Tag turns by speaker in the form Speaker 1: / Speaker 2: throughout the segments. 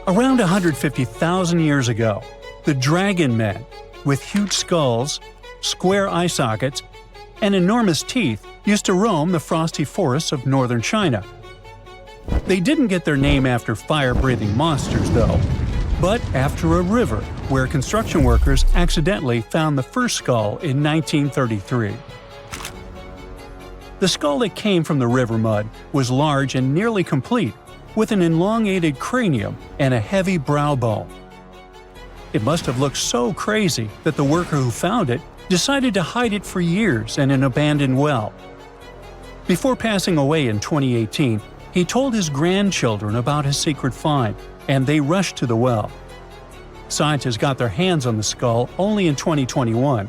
Speaker 1: Around 150,000 years ago, the dragon men, with huge skulls, square eye sockets, and enormous teeth, used to roam the frosty forests of northern China. They didn't get their name after fire-breathing monsters, though, but after a river where construction workers accidentally found the first skull in 1933. The skull that came from the river mud was large and nearly complete, with an elongated cranium and a heavy brow bone. It must have looked so crazy that the worker who found it decided to hide it for years in an abandoned well. Before passing away in 2018, he told his grandchildren about his secret find, and they rushed to the well. Scientists got their hands on the skull only in 2021.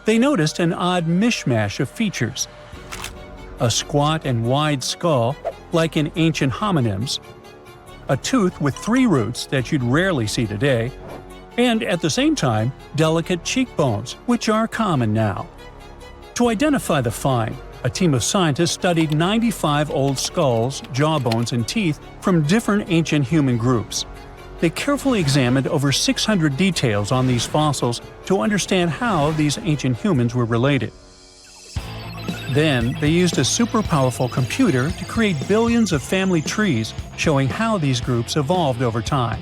Speaker 1: They noticed an odd mishmash of features: a squat and wide skull, like in ancient hominins, a tooth with 3 roots that you'd rarely see today, and at the same time, delicate cheekbones, which are common now. To identify the find, a team of scientists studied 95 old skulls, jawbones, and teeth from different ancient human groups. They carefully examined over 600 details on these fossils to understand how these ancient humans were related. Then, they used a super-powerful computer to create billions of family trees showing how these groups evolved over time.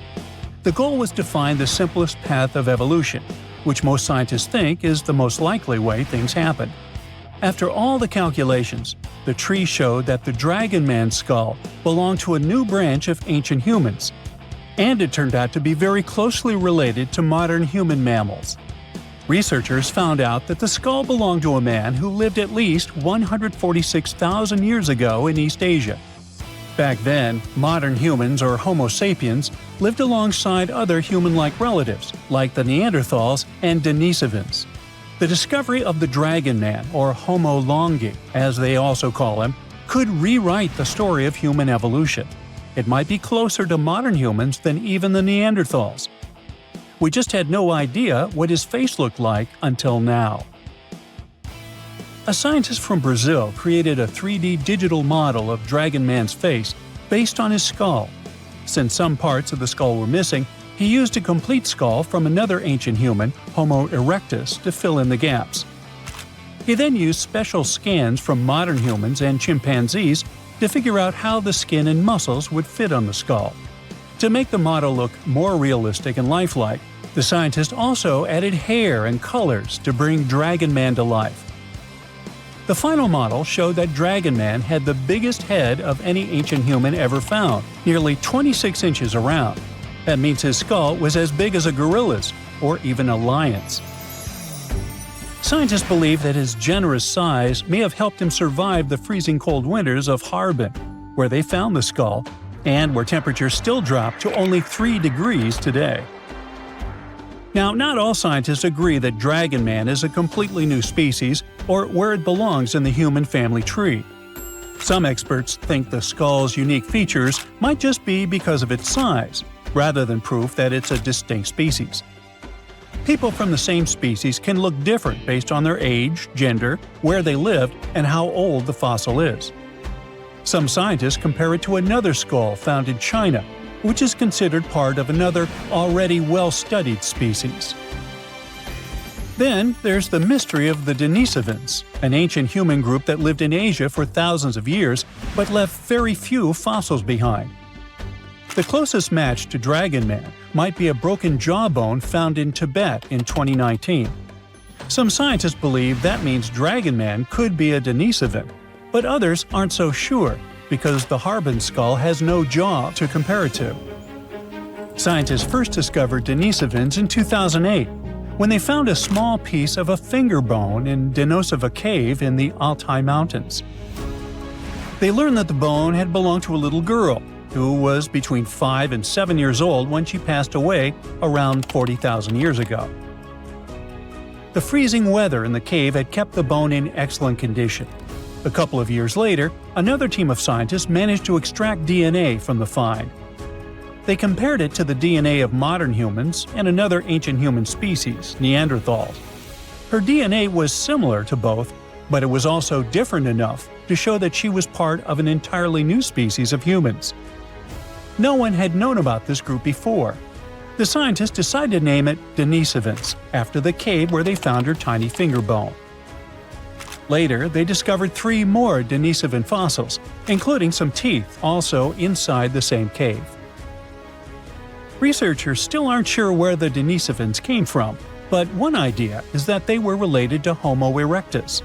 Speaker 1: The goal was to find the simplest path of evolution, which most scientists think is the most likely way things happened. After all the calculations, the tree showed that the Dragon Man skull belonged to a new branch of ancient humans, and it turned out to be very closely related to modern human mammals. Researchers found out that the skull belonged to a man who lived at least 146,000 years ago in East Asia. Back then, modern humans, or Homo sapiens, lived alongside other human-like relatives, like the Neanderthals and Denisovans. The discovery of the Dragon Man, or Homo longi, as they also call him, could rewrite the story of human evolution. It might be closer to modern humans than even the Neanderthals. We just had no idea what his face looked like until now. A scientist from Brazil created a 3D digital model of Dragon Man's face based on his skull. Since some parts of the skull were missing, he used a complete skull from another ancient human, Homo erectus, to fill in the gaps. He then used special scans from modern humans and chimpanzees to figure out how the skin and muscles would fit on the skull. To make the model look more realistic and lifelike, the scientist also added hair and colors to bring Dragon Man to life. The final model showed that Dragon Man had the biggest head of any ancient human ever found, nearly 26 inches around. That means his skull was as big as a gorilla's, or even a lion's. Scientists believe that his generous size may have helped him survive the freezing cold winters of Harbin, where they found the skull, and where temperatures still drop to only 3 degrees today. Now, not all scientists agree that Dragon Man is a completely new species or where it belongs in the human family tree. Some experts think the skull's unique features might just be because of its size, rather than proof that it's a distinct species. People from the same species can look different based on their age, gender, where they lived, and how old the fossil is. Some scientists compare it to another skull found in China, which is considered part of another already well-studied species. Then there's the mystery of the Denisovans, an ancient human group that lived in Asia for thousands of years but left very few fossils behind. The closest match to Dragon Man might be a broken jawbone found in Tibet in 2019. Some scientists believe that means Dragon Man could be a Denisovan, but others aren't so sure because the Harbin skull has no jaw to compare it to. Scientists first discovered Denisovans in 2008 when they found a small piece of a finger bone in Denisova Cave in the Altai Mountains. They learned that the bone had belonged to a little girl who was between 5 and 7 years old when she passed away around 40,000 years ago. The freezing weather in the cave had kept the bone in excellent condition. A couple of years later, another team of scientists managed to extract DNA from the find. They compared it to the DNA of modern humans and another ancient human species, Neanderthals. Her DNA was similar to both, but it was also different enough to show that she was part of an entirely new species of humans. No one had known about this group before. The scientists decided to name it Denisovans, after the cave where they found her tiny finger bone. Later, they discovered 3 more Denisovan fossils, including some teeth also inside the same cave. Researchers still aren't sure where the Denisovans came from, but one idea is that they were related to Homo erectus.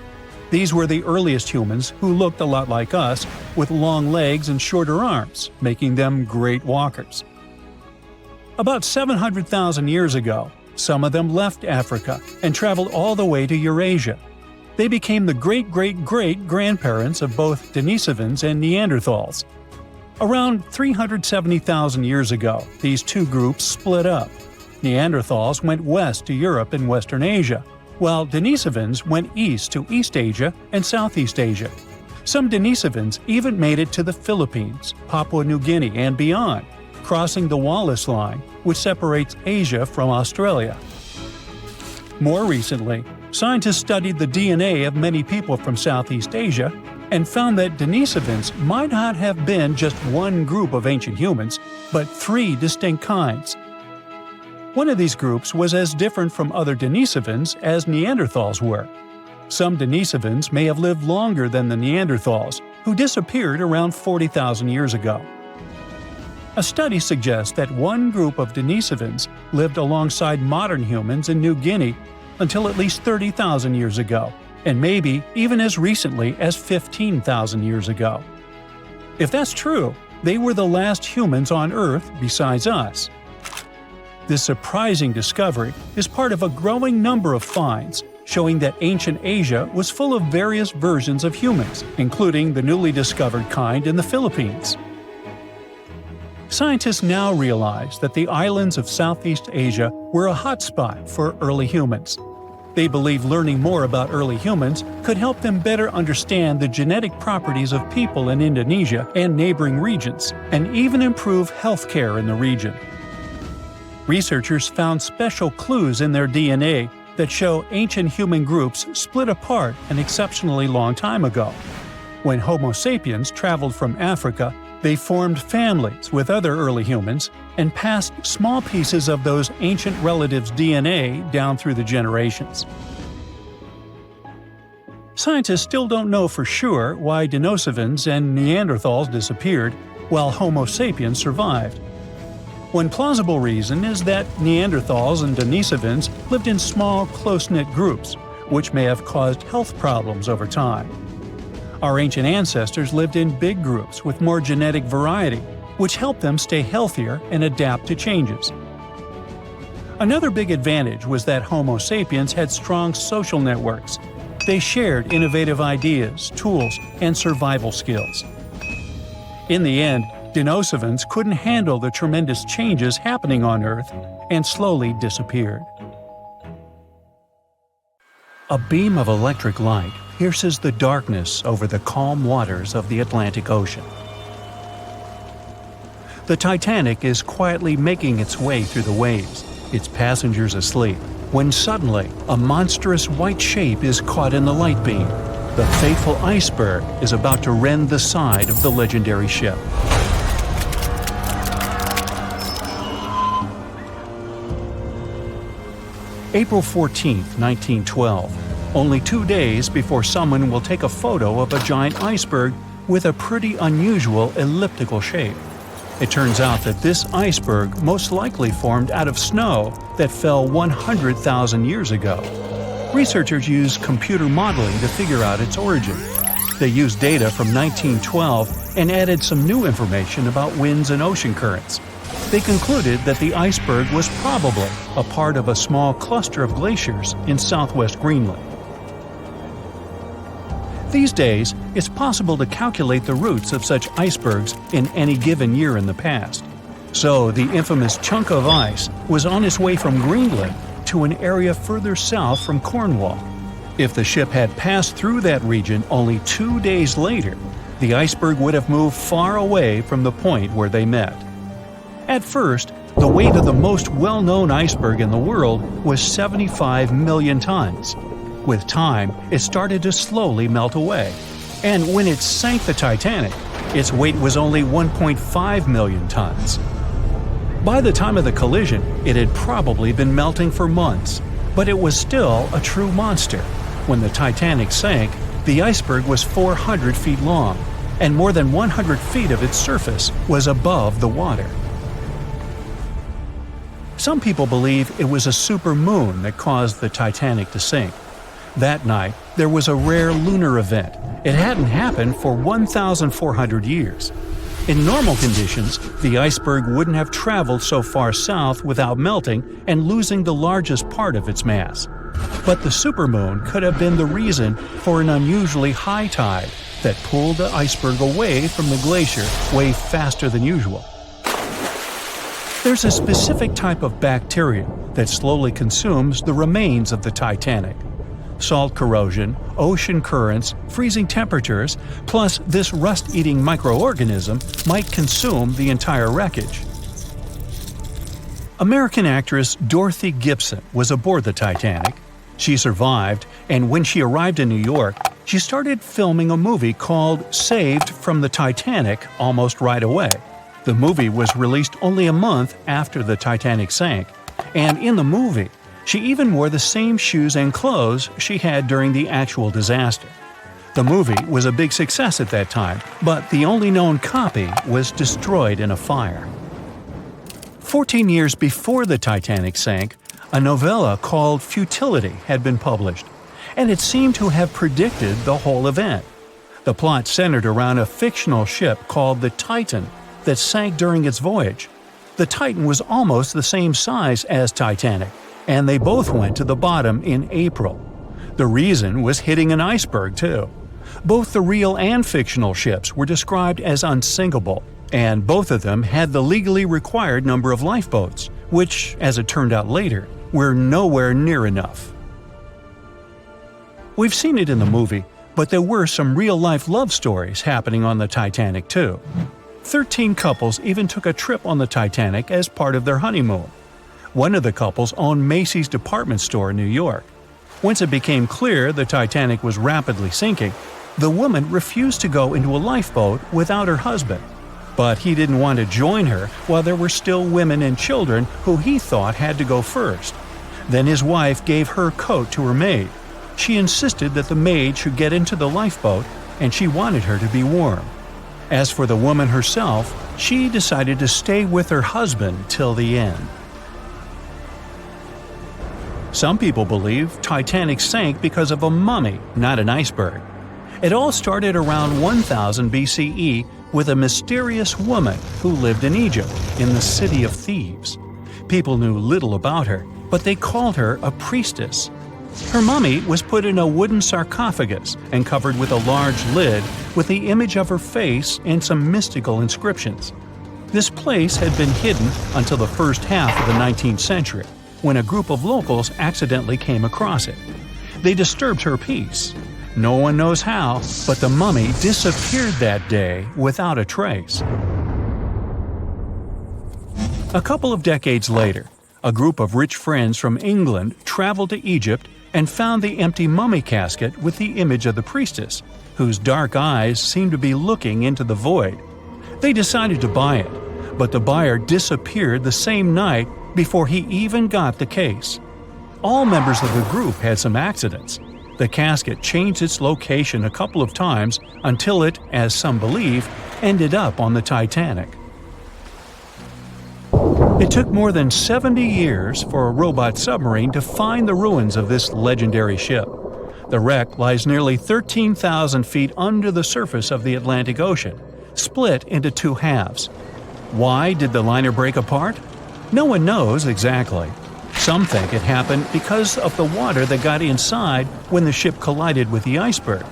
Speaker 1: These were the earliest humans who looked a lot like us, with long legs and shorter arms, making them great walkers. About 700,000 years ago, some of them left Africa and traveled all the way to Eurasia. They became the great-great-great-grandparents of both Denisovans and Neanderthals. Around 370,000 years ago, these two groups split up. Neanderthals went west to Europe and Western Asia, while Denisovans went east to East Asia and Southeast Asia. Some Denisovans even made it to the Philippines, Papua New Guinea, and beyond, crossing the Wallace Line, which separates Asia from Australia. More recently, scientists studied the DNA of many people from Southeast Asia and found that Denisovans might not have been just one group of ancient humans, but 3 distinct kinds. One of these groups was as different from other Denisovans as Neanderthals were. Some Denisovans may have lived longer than the Neanderthals, who disappeared around 40,000 years ago. A study suggests that one group of Denisovans lived alongside modern humans in New Guinea until at least 30,000 years ago, and maybe even as recently as 15,000 years ago. If that's true, they were the last humans on Earth besides us. This surprising discovery is part of a growing number of finds showing that ancient Asia was full of various versions of humans, including the newly discovered kind in the Philippines. Scientists now realize that the islands of Southeast Asia were a hotspot for early humans. They believe learning more about early humans could help them better understand the genetic properties of people in Indonesia and neighboring regions, and even improve healthcare in the region. Researchers found special clues in their DNA that show ancient human groups split apart an exceptionally long time ago. When Homo sapiens traveled from Africa, they formed families with other early humans and passed small pieces of those ancient relatives' DNA down through the generations. Scientists still don't know for sure why Denisovans and Neanderthals disappeared while Homo sapiens survived. One plausible reason is that Neanderthals and Denisovans lived in small, close-knit groups, which may have caused health problems over time. Our ancient ancestors lived in big groups with more genetic variety, which helped them stay healthier and adapt to changes. Another big advantage was that Homo sapiens had strong social networks. They shared innovative ideas, tools, and survival skills. In the end, Denisovans couldn't handle the tremendous changes happening on Earth and slowly disappeared. A beam of electric light pierces the darkness over the calm waters of the Atlantic Ocean. The Titanic is quietly making its way through the waves, its passengers asleep, when suddenly a monstrous white shape is caught in the light beam. The fateful iceberg is about to rend the side of the legendary ship. April 14, 1912. Only 2 days before someone will take a photo of a giant iceberg with a pretty unusual elliptical shape. It turns out that this iceberg most likely formed out of snow that fell 100,000 years ago. Researchers used computer modeling to figure out its origin. They used data from 1912 and added some new information about winds and ocean currents. They concluded that the iceberg was probably a part of a small cluster of glaciers in southwest Greenland. These days, it's possible to calculate the routes of such icebergs in any given year in the past. So the infamous chunk of ice was on its way from Greenland to an area further south from Cornwall. If the ship had passed through that region only 2 days later, the iceberg would have moved far away from the point where they met. At first, the weight of the most well-known iceberg in the world was 75 million tons. With time, it started to slowly melt away, and when it sank the Titanic, Its weight was only 1.5 million tons. By the time of the collision, it had probably been melting for months, but it was still a true monster. When the Titanic sank, the iceberg was 400 feet long, and more than 100 feet of its surface was above the water. Some people believe it was a supermoon that caused the Titanic to sink. That night, there was a rare lunar event. It hadn't happened for 1,400 years. In normal conditions, the iceberg wouldn't have traveled so far south without melting and losing the largest part of its mass. But the supermoon could have been the reason for an unusually high tide that pulled the iceberg away from the glacier way faster than usual. There's a specific type of bacteria that slowly consumes the remains of the Titanic. Salt corrosion, ocean currents, freezing temperatures, plus this rust-eating microorganism might consume the entire wreckage. American actress Dorothy Gibson was aboard the Titanic. She survived, and when she arrived in New York, she started filming a movie called Saved from the Titanic almost right away. The movie was released only a month after the Titanic sank, and in the movie, she even wore the same shoes and clothes she had during the actual disaster. The movie was a big success at that time, but the only known copy was destroyed in a fire. 14 years before the Titanic sank, a novella called Futility had been published, and it seemed to have predicted the whole event. The plot centered around a fictional ship called the Titan that sank during its voyage. The Titan was almost the same size as Titanic, and they both went to the bottom in April. The reason was hitting an iceberg, too. Both the real and fictional ships were described as unsinkable, and both of them had the legally required number of lifeboats, which, as it turned out later, were nowhere near enough. We've seen it in the movie, but there were some real-life love stories happening on the Titanic, too. 13 couples even took a trip on the Titanic as part of their honeymoon. One of the couples owned Macy's department store in New York. Once it became clear the Titanic was rapidly sinking, the woman refused to go into a lifeboat without her husband. But he didn't want to join her while there were still women and children who he thought had to go first. Then his wife gave her coat to her maid. She insisted that the maid should get into the lifeboat, and she wanted her to be warm. As for the woman herself, she decided to stay with her husband till the end. Some people believe Titanic sank because of a mummy, not an iceberg. It all started around 1000 BCE with a mysterious woman who lived in Egypt, in the City of Thieves. People knew little about her, but they called her a priestess. Her mummy was put in a wooden sarcophagus and covered with a large lid with the image of her face and some mystical inscriptions. This place had been hidden until the first half of the 19th century, when a group of locals accidentally came across it. They disturbed her peace. No one knows how, but the mummy disappeared that day without a trace. A couple of decades later, a group of rich friends from England traveled to Egypt and found the empty mummy casket with the image of the priestess, whose dark eyes seemed to be looking into the void. They decided to buy it, but the buyer disappeared the same night before he even got the case. All members of the group had some accidents. The casket changed its location a couple of times until it, as some believe, ended up on the Titanic. It took more than 70 years for a robot submarine to find the ruins of this legendary ship. The wreck lies nearly 13,000 feet under the surface of the Atlantic Ocean, split into two halves. Why did the liner break apart? No one knows exactly. Some think it happened because of the water that got inside when the ship collided with the iceberg.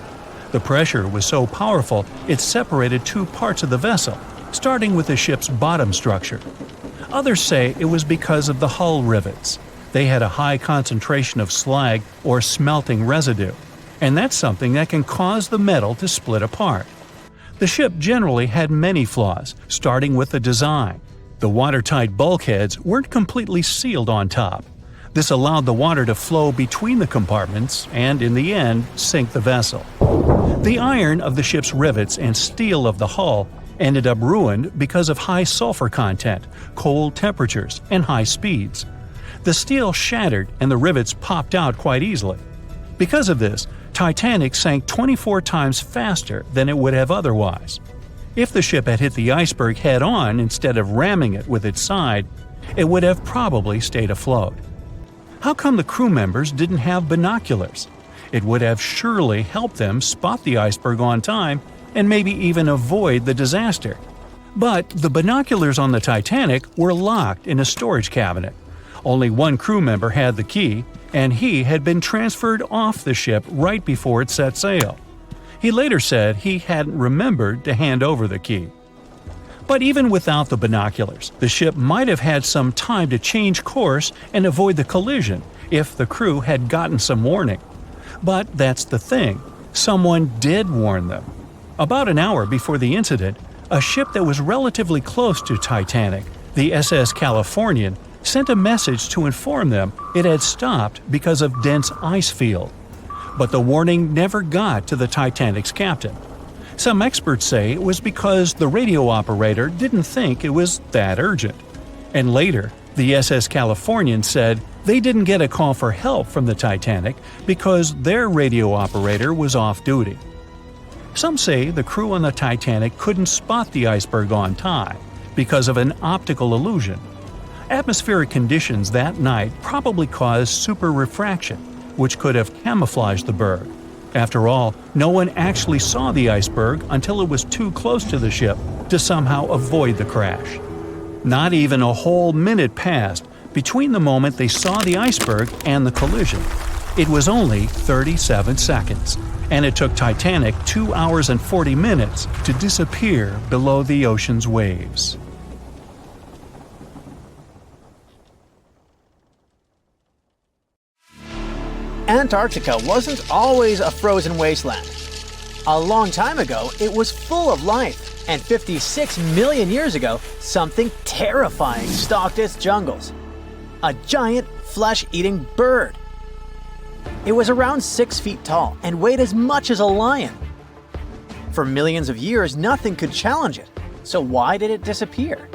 Speaker 1: The pressure was so powerful it separated two parts of the vessel, starting with the ship's bottom structure. Others say it was because of the hull rivets. They had a high concentration of slag or smelting residue, and that's something that can cause the metal to split apart. The ship generally had many flaws, starting with the design. The watertight bulkheads weren't completely sealed on top. This allowed the water to flow between the compartments and, in the end, sink the vessel. The iron of the ship's rivets and steel of the hull ended up ruined because of high sulfur content, cold temperatures, and high speeds. The steel shattered and the rivets popped out quite easily. Because of this, Titanic sank 24 times faster than it would have otherwise. If the ship had hit the iceberg head-on instead of ramming it with its side, it would have probably stayed afloat. How come the crew members didn't have binoculars? It would have surely helped them spot the iceberg on time and maybe even avoid the disaster. But the binoculars on the Titanic were locked in a storage cabinet. Only one crew member had the key, and he had been transferred off the ship right before it set sail. He later said he hadn't remembered to hand over the key. But even without the binoculars, the ship might have had some time to change course and avoid the collision if the crew had gotten some warning. But that's the thing, someone did warn them. About an hour before the incident, a ship that was relatively close to Titanic, the SS Californian, sent a message to inform them it had stopped because of dense ice field. But the warning never got to the Titanic's captain. Some experts say it was because the radio operator didn't think it was that urgent. And later, the SS Californian said they didn't get a call for help from the Titanic because their radio operator was off duty. Some say the crew on the Titanic couldn't spot the iceberg on time because of an optical illusion. Atmospheric conditions that night probably caused super refraction, which could have camouflaged the berg. After all, no one actually saw the iceberg until it was too close to the ship to somehow avoid the crash. Not even a whole minute passed between the moment they saw the iceberg and the collision. It was only 37 seconds, and it took Titanic 2 hours and 40 minutes to disappear below the ocean's waves.
Speaker 2: Antarctica wasn't always a frozen wasteland. A long time ago, it was full of life, and 56 million years ago, something terrifying stalked its jungles. A giant, flesh-eating bird. It was around 6 feet tall and weighed as much as a lion. For millions of years, nothing could challenge it, so why did it disappear?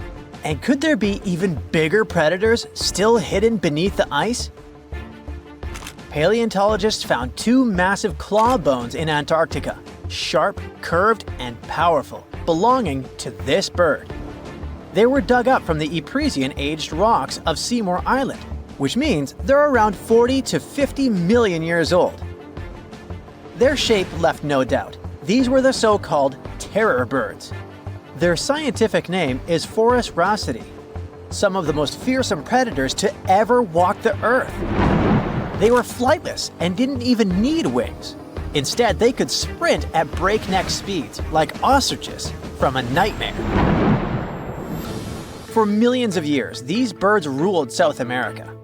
Speaker 2: And could there be even bigger predators still hidden beneath the ice? Paleontologists found 2 massive claw bones in Antarctica, sharp, curved, and powerful, belonging to this bird. They were dug up from the Epresian-aged rocks of Seymour Island, which means they're around 40 to 50 million years old. Their shape left no doubt. These were the so-called terror birds. Their scientific name is Forus raceti, some of the most fearsome predators to ever walk the earth. They were flightless and didn't even need wings. Instead, they could sprint at breakneck speeds, like ostriches from a nightmare. For millions of years, these birds ruled South America.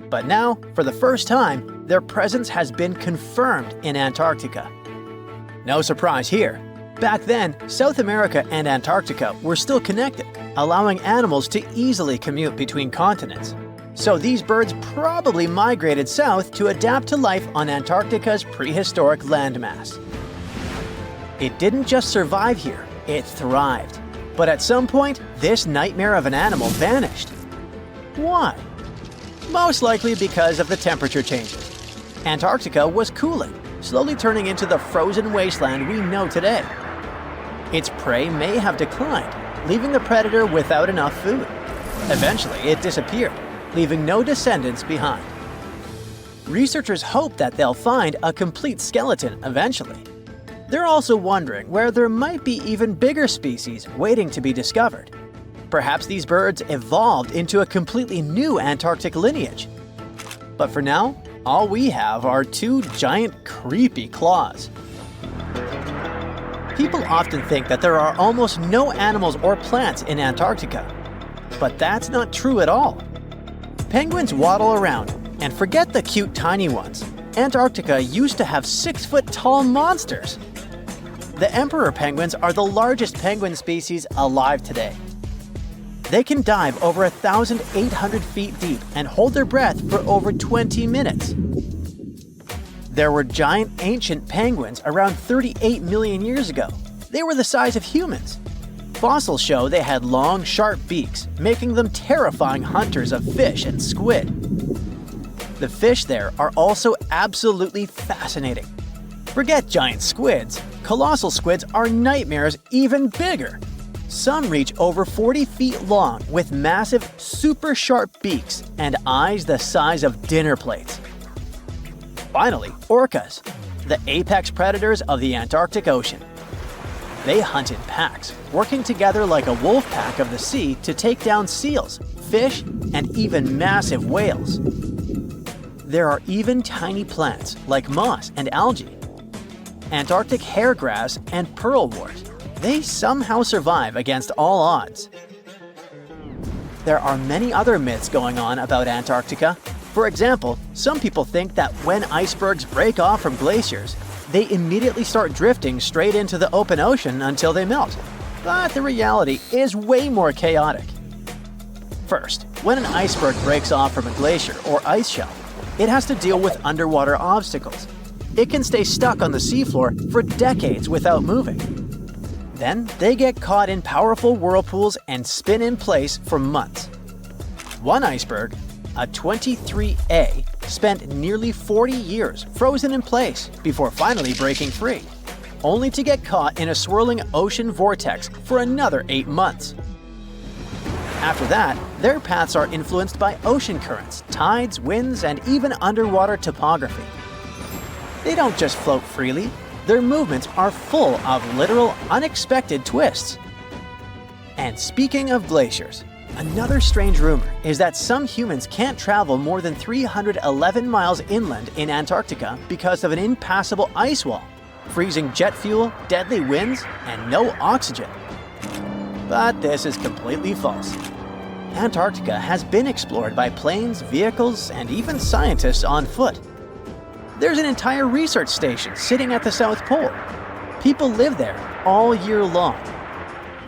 Speaker 2: But now, for the first time, their presence has been confirmed in Antarctica. No surprise here. Back then, South America and Antarctica were still connected, allowing animals to easily commute between continents. So these birds probably migrated south to adapt to life on Antarctica's prehistoric landmass. It didn't just survive here, it thrived. But at some point, this nightmare of an animal vanished. Why? Most likely because of the temperature changes. Antarctica was cooling, slowly turning into the frozen wasteland we know today. Its prey may have declined, leaving the predator without enough food. Eventually, it disappeared, leaving no descendants behind. Researchers hope that they'll find a complete skeleton eventually. They're also wondering where there might be even bigger species waiting to be discovered. Perhaps these birds evolved into a completely new Antarctic lineage. But for now, all we have are 2 giant, creepy claws. People often think that there are almost no animals or plants in Antarctica. But that's not true at all. Penguins waddle around, and forget the cute tiny ones. Antarctica used to have 6-foot-tall monsters. The emperor penguins are the largest penguin species alive today. They can dive over 1,800 feet deep and hold their breath for over 20 minutes. There were giant ancient penguins around 38 million years ago. They were the size of humans. Fossils show they had long, sharp beaks, making them terrifying hunters of fish and squid. The fish there are also absolutely fascinating. Forget giant squids. Colossal squids are nightmares even bigger. Some reach over 40 feet long with massive, super sharp beaks and eyes the size of dinner plates. Finally, orcas, the apex predators of the Antarctic Ocean. They hunt in packs, working together like a wolf pack of the sea to take down seals, fish, and even massive whales. There are even tiny plants like moss and algae, Antarctic hairgrass and pearlwort. They somehow survive against all odds. There are many other myths going on about Antarctica. For example, some people think that when icebergs break off from glaciers, they immediately start drifting straight into the open ocean until they melt. But the reality is way more chaotic. First, when an iceberg breaks off from a glacier or ice shelf, it has to deal with underwater obstacles. It can stay stuck on the seafloor for decades without moving. Then they get caught in powerful whirlpools and spin in place for months. One iceberg, a 23A, spent nearly 40 years frozen in place before finally breaking free, only to get caught in a swirling ocean vortex for another 8 months. After that, their paths are influenced by ocean currents, tides, winds, and even underwater topography. They don't just float freely. Their movements are full of literal, unexpected twists. And speaking of glaciers, another strange rumor is that some humans can't travel more than 311 miles inland in Antarctica because of an impassable ice wall, freezing jet fuel, deadly winds, and no oxygen. But this is completely false. Antarctica has been explored by planes, vehicles, and even scientists on foot. There's an entire research station sitting at the South Pole. People live there all year long.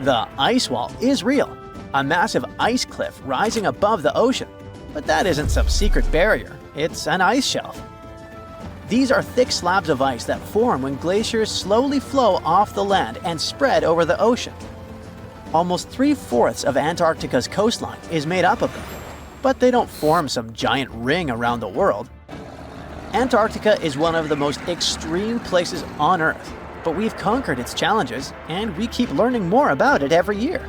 Speaker 2: The ice wall is real, a massive ice cliff rising above the ocean. But that isn't some secret barrier, it's an ice shelf. These are thick slabs of ice that form when glaciers slowly flow off the land and spread over the ocean. Almost 3/4 of Antarctica's coastline is made up of them, but they don't form some giant ring around the world. Antarctica is one of the most extreme places on Earth, but we've conquered its challenges, and we keep learning more about it every year.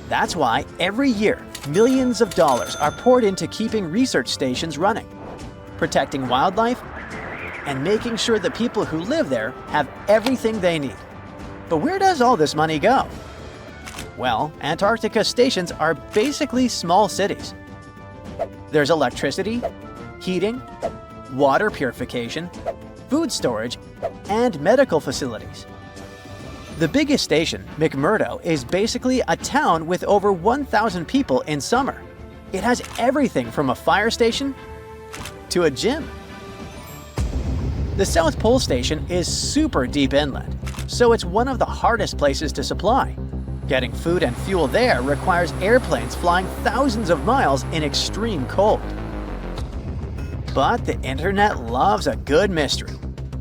Speaker 2: That's why every year, millions of dollars are poured into keeping research stations running, protecting wildlife, and making sure the people who live there have everything they need. But where does all this money go? Well, Antarctica stations are basically small cities. There's electricity, heating, water purification, food storage, and medical facilities. The biggest station, McMurdo, is basically a town with over 1,000 people in summer. It has everything from a fire station to a gym. The South Pole Station is super deep inland, so it's one of the hardest places to supply. Getting food and fuel there requires airplanes flying thousands of miles in extreme cold. But the internet loves a good mystery.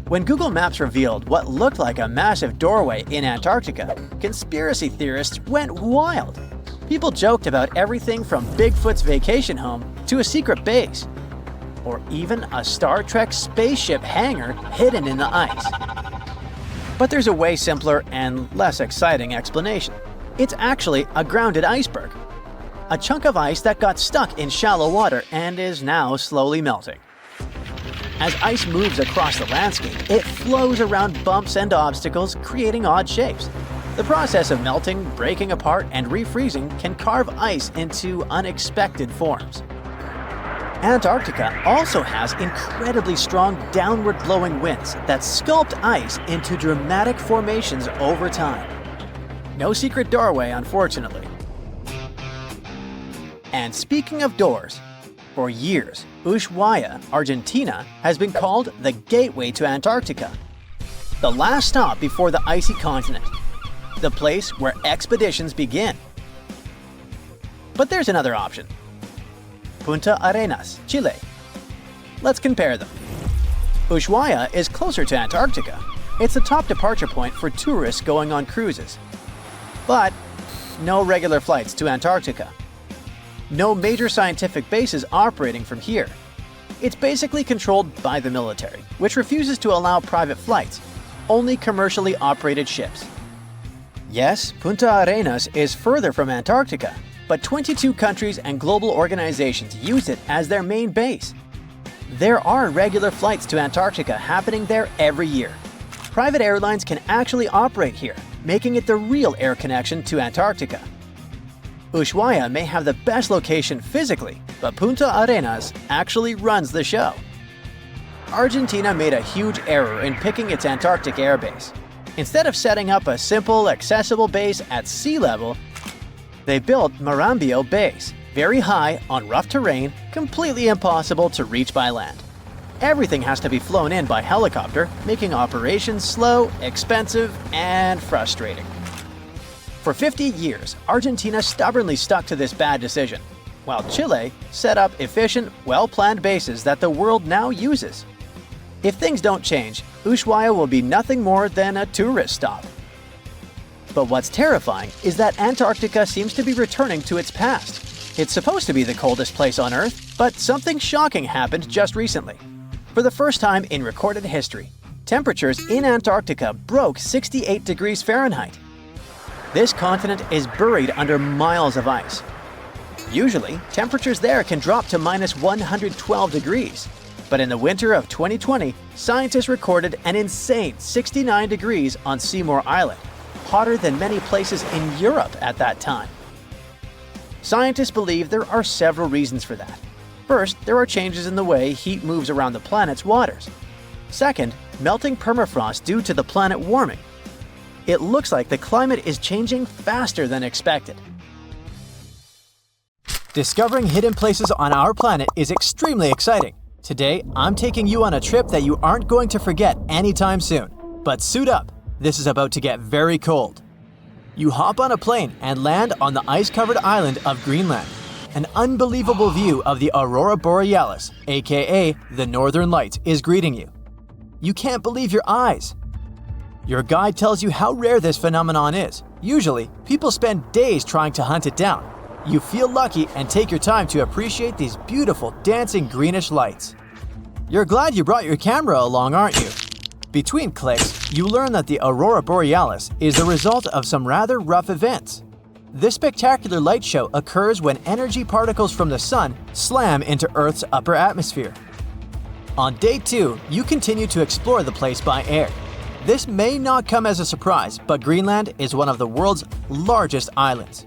Speaker 2: When Google Maps revealed what looked like a massive doorway in Antarctica, conspiracy theorists went wild. People joked about everything from Bigfoot's vacation home to a secret base, or even a Star Trek spaceship hangar hidden in the ice. But there's a way simpler and less exciting explanation. It's actually a grounded iceberg, a chunk of ice that got stuck in shallow water and is now slowly melting. As ice moves across the landscape, it flows around bumps and obstacles, creating odd shapes. The process of melting, breaking apart, and refreezing can carve ice into unexpected forms. Antarctica also has incredibly strong downward-blowing winds that sculpt ice into dramatic formations over time. No secret doorway, unfortunately. And speaking of doors, for years, Ushuaia, Argentina, has been called the gateway to Antarctica, the last stop before the icy continent, the place where expeditions begin. But there's another option. Punta Arenas, Chile. Let's compare them. Ushuaia is closer to Antarctica. It's the top departure point for tourists going on cruises. But no regular flights to Antarctica. No major scientific bases operating from here. It's basically controlled by the military, which refuses to allow private flights, only commercially operated ships. Yes, Punta Arenas is further from Antarctica, but 22 countries and global organizations use it as their main base. There are regular flights to Antarctica happening there every year. Private airlines can actually operate here, making it the real air connection to Antarctica. Ushuaia may have the best location physically, but Punta Arenas actually runs the show. Argentina made a huge error in picking its Antarctic airbase. Instead of setting up a simple, accessible base at sea level, they built Marambio Base, very high on rough terrain, completely impossible to reach by land. Everything has to be flown in by helicopter, making operations slow, expensive, and frustrating. For 50 years, Argentina stubbornly stuck to this bad decision, while Chile set up efficient, well-planned bases that the world now uses. If things don't change, Ushuaia will be nothing more than a tourist stop. But what's terrifying is that Antarctica seems to be returning to its past. It's supposed to be the coldest place on Earth, but something shocking happened just recently. For the first time in recorded history, temperatures in Antarctica broke 68 degrees Fahrenheit. This continent is buried under miles of ice. Usually, temperatures there can drop to minus 112 degrees. But in the winter of 2020, scientists recorded an insane 69 degrees on Seymour Island, hotter than many places in Europe at that time. Scientists believe there are several reasons for that. First, there are changes in the way heat moves around the planet's waters. Second, melting permafrost due to the planet warming. It looks like the climate is changing faster than expected. Discovering hidden places on our planet is extremely exciting. Today, I'm taking you on a trip that you aren't going to forget anytime soon. But suit up, this is about to get very cold. You hop on a plane and land on the ice-covered island of Greenland. An unbelievable view of the Aurora Borealis, aka the Northern Lights, is greeting you. You can't believe your eyes. Your guide tells you how rare this phenomenon is. Usually, people spend days trying to hunt it down. You feel lucky and take your time to appreciate these beautiful dancing greenish lights. You're glad you brought your camera along, aren't you? Between clicks, you learn that the Aurora Borealis is the result of some rather rough events. This spectacular light show occurs when energy particles from the sun slam into Earth's upper atmosphere. On day 2, you continue to explore the place by air. This may not come as a surprise, but Greenland is one of the world's largest islands.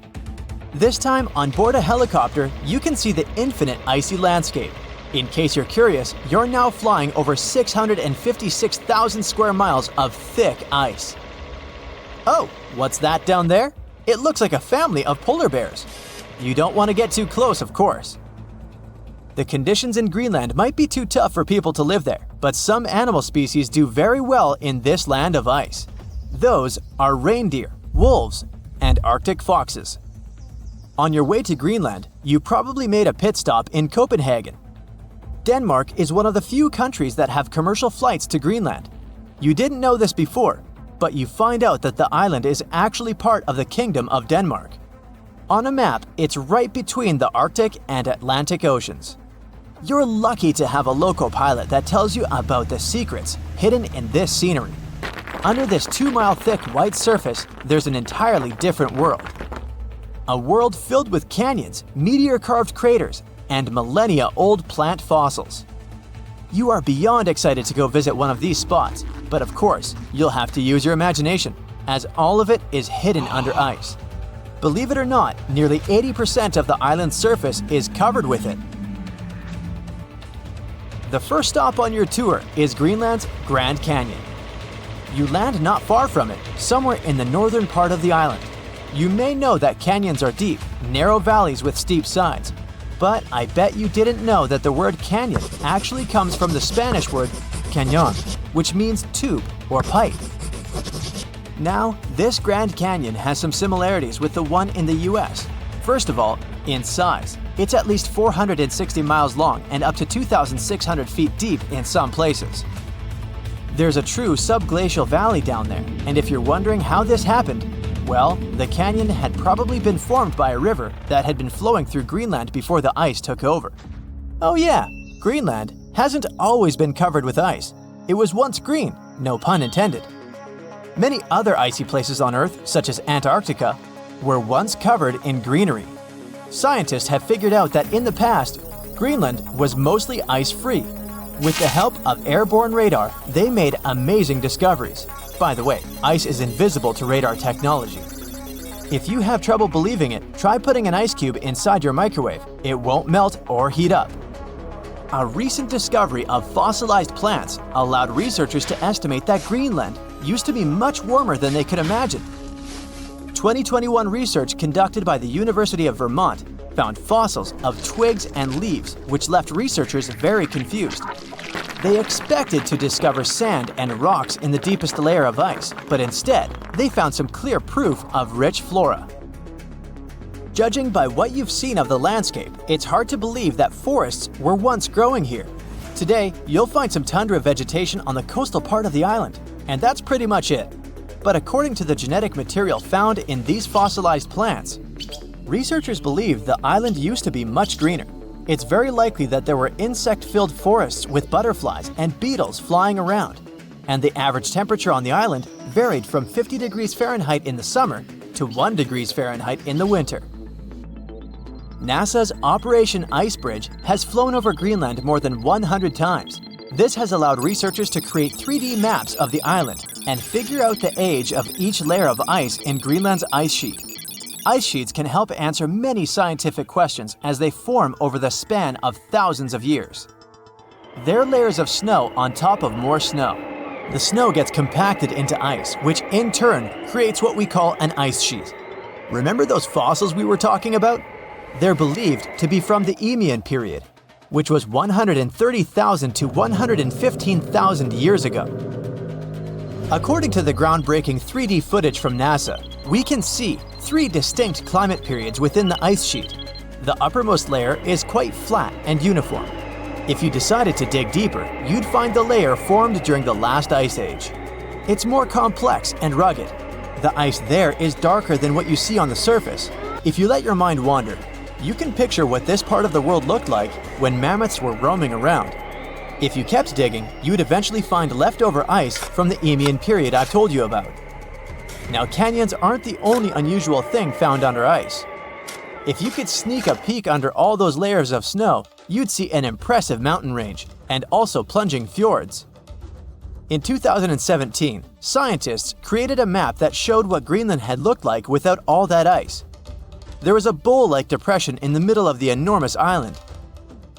Speaker 2: This time, on board a helicopter, you can see the infinite icy landscape. In case you're curious, you're now flying over 656,000 square miles of thick ice. Oh, what's that down there? It looks like a family of polar bears. You don't want to get too close, of course. The conditions in Greenland might be too tough for people to live there, but some animal species do very well in this land of ice. Those are reindeer, wolves, and Arctic foxes. On your way to Greenland, you probably made a pit stop in Copenhagen. Denmark is one of the few countries that have commercial flights to Greenland. You didn't know this before, but you find out that the island is actually part of the Kingdom of Denmark. On a map, it's right between the Arctic and Atlantic Oceans. You're lucky to have a local pilot that tells you about the secrets hidden in this scenery. Under this 2-mile thick white surface, there's an entirely different world. A world filled with canyons, meteor-carved craters, and millennia-old plant fossils. You are beyond excited to go visit one of these spots, but of course, you'll have to use your imagination, as all of it is hidden under ice. Believe it or not, nearly 80% of the island's surface is covered with it. The first stop on your tour is Greenland's Grand Canyon. You land not far from it, somewhere in the northern part of the island. You may know that canyons are deep, narrow valleys with steep sides, but I bet you didn't know that the word canyon actually comes from the Spanish word cañón, which means tube or pipe. Now, this Grand Canyon has some similarities with the one in the US. First of all, in size. It's at least 460 miles long and up to 2,600 feet deep in some places. There's a true subglacial valley down there, and if you're wondering how this happened, well, the canyon had probably been formed by a river that had been flowing through Greenland before the ice took over. Oh yeah, Greenland hasn't always been covered with ice. It was once green, no pun intended. Many other icy places on Earth, such as Antarctica, were once covered in greenery. Scientists have figured out that in the past, Greenland was mostly ice-free. With the help of airborne radar, they made amazing discoveries. By the way, ice is invisible to radar technology. If you have trouble believing it, try putting an ice cube inside your microwave. It won't melt or heat up. A recent discovery of fossilized plants allowed researchers to estimate that Greenland used to be much warmer than they could imagine. 2021 research conducted by the University of Vermont found fossils of twigs and leaves, which left researchers very confused. They expected to discover sand and rocks in the deepest layer of ice, but instead, they found some clear proof of rich flora. Judging by what you've seen of the landscape, it's hard to believe that forests were once growing here. Today, you'll find some tundra vegetation on the coastal part of the island, and that's pretty much it. But according to the genetic material found in these fossilized plants, researchers believe the island used to be much greener. It's very likely that there were insect-filled forests with butterflies and beetles flying around, and the average temperature on the island varied from 50 degrees Fahrenheit in the summer to 1 degrees Fahrenheit in the winter. NASA's Operation Ice Bridge has flown over Greenland more than 100 times. This has allowed researchers to create 3D maps of the island and figure out the age of each layer of ice in Greenland's ice sheet. Ice sheets can help answer many scientific questions as they form over the span of thousands of years. They're layers of snow on top of more snow. The snow gets compacted into ice, which in turn creates what we call an ice sheet. Remember those fossils we were talking about? They're believed to be from the Eemian period, which was 130,000 to 115,000 years ago. According to the groundbreaking 3D footage from NASA, we can see 3 distinct climate periods within the ice sheet. The uppermost layer is quite flat and uniform. If you decided to dig deeper, you'd find the layer formed during the last ice age. It's more complex and rugged. The ice there is darker than what you see on the surface. If you let your mind wander, you can picture what this part of the world looked like when mammoths were roaming around. If you kept digging, you'd eventually find leftover ice from the Eemian period I've told you about. Now, canyons aren't the only unusual thing found under ice. If you could sneak a peek under all those layers of snow, you'd see an impressive mountain range and also plunging fjords. In 2017, scientists created a map that showed what Greenland had looked like without all that ice. There was a bowl-like depression in the middle of the enormous island.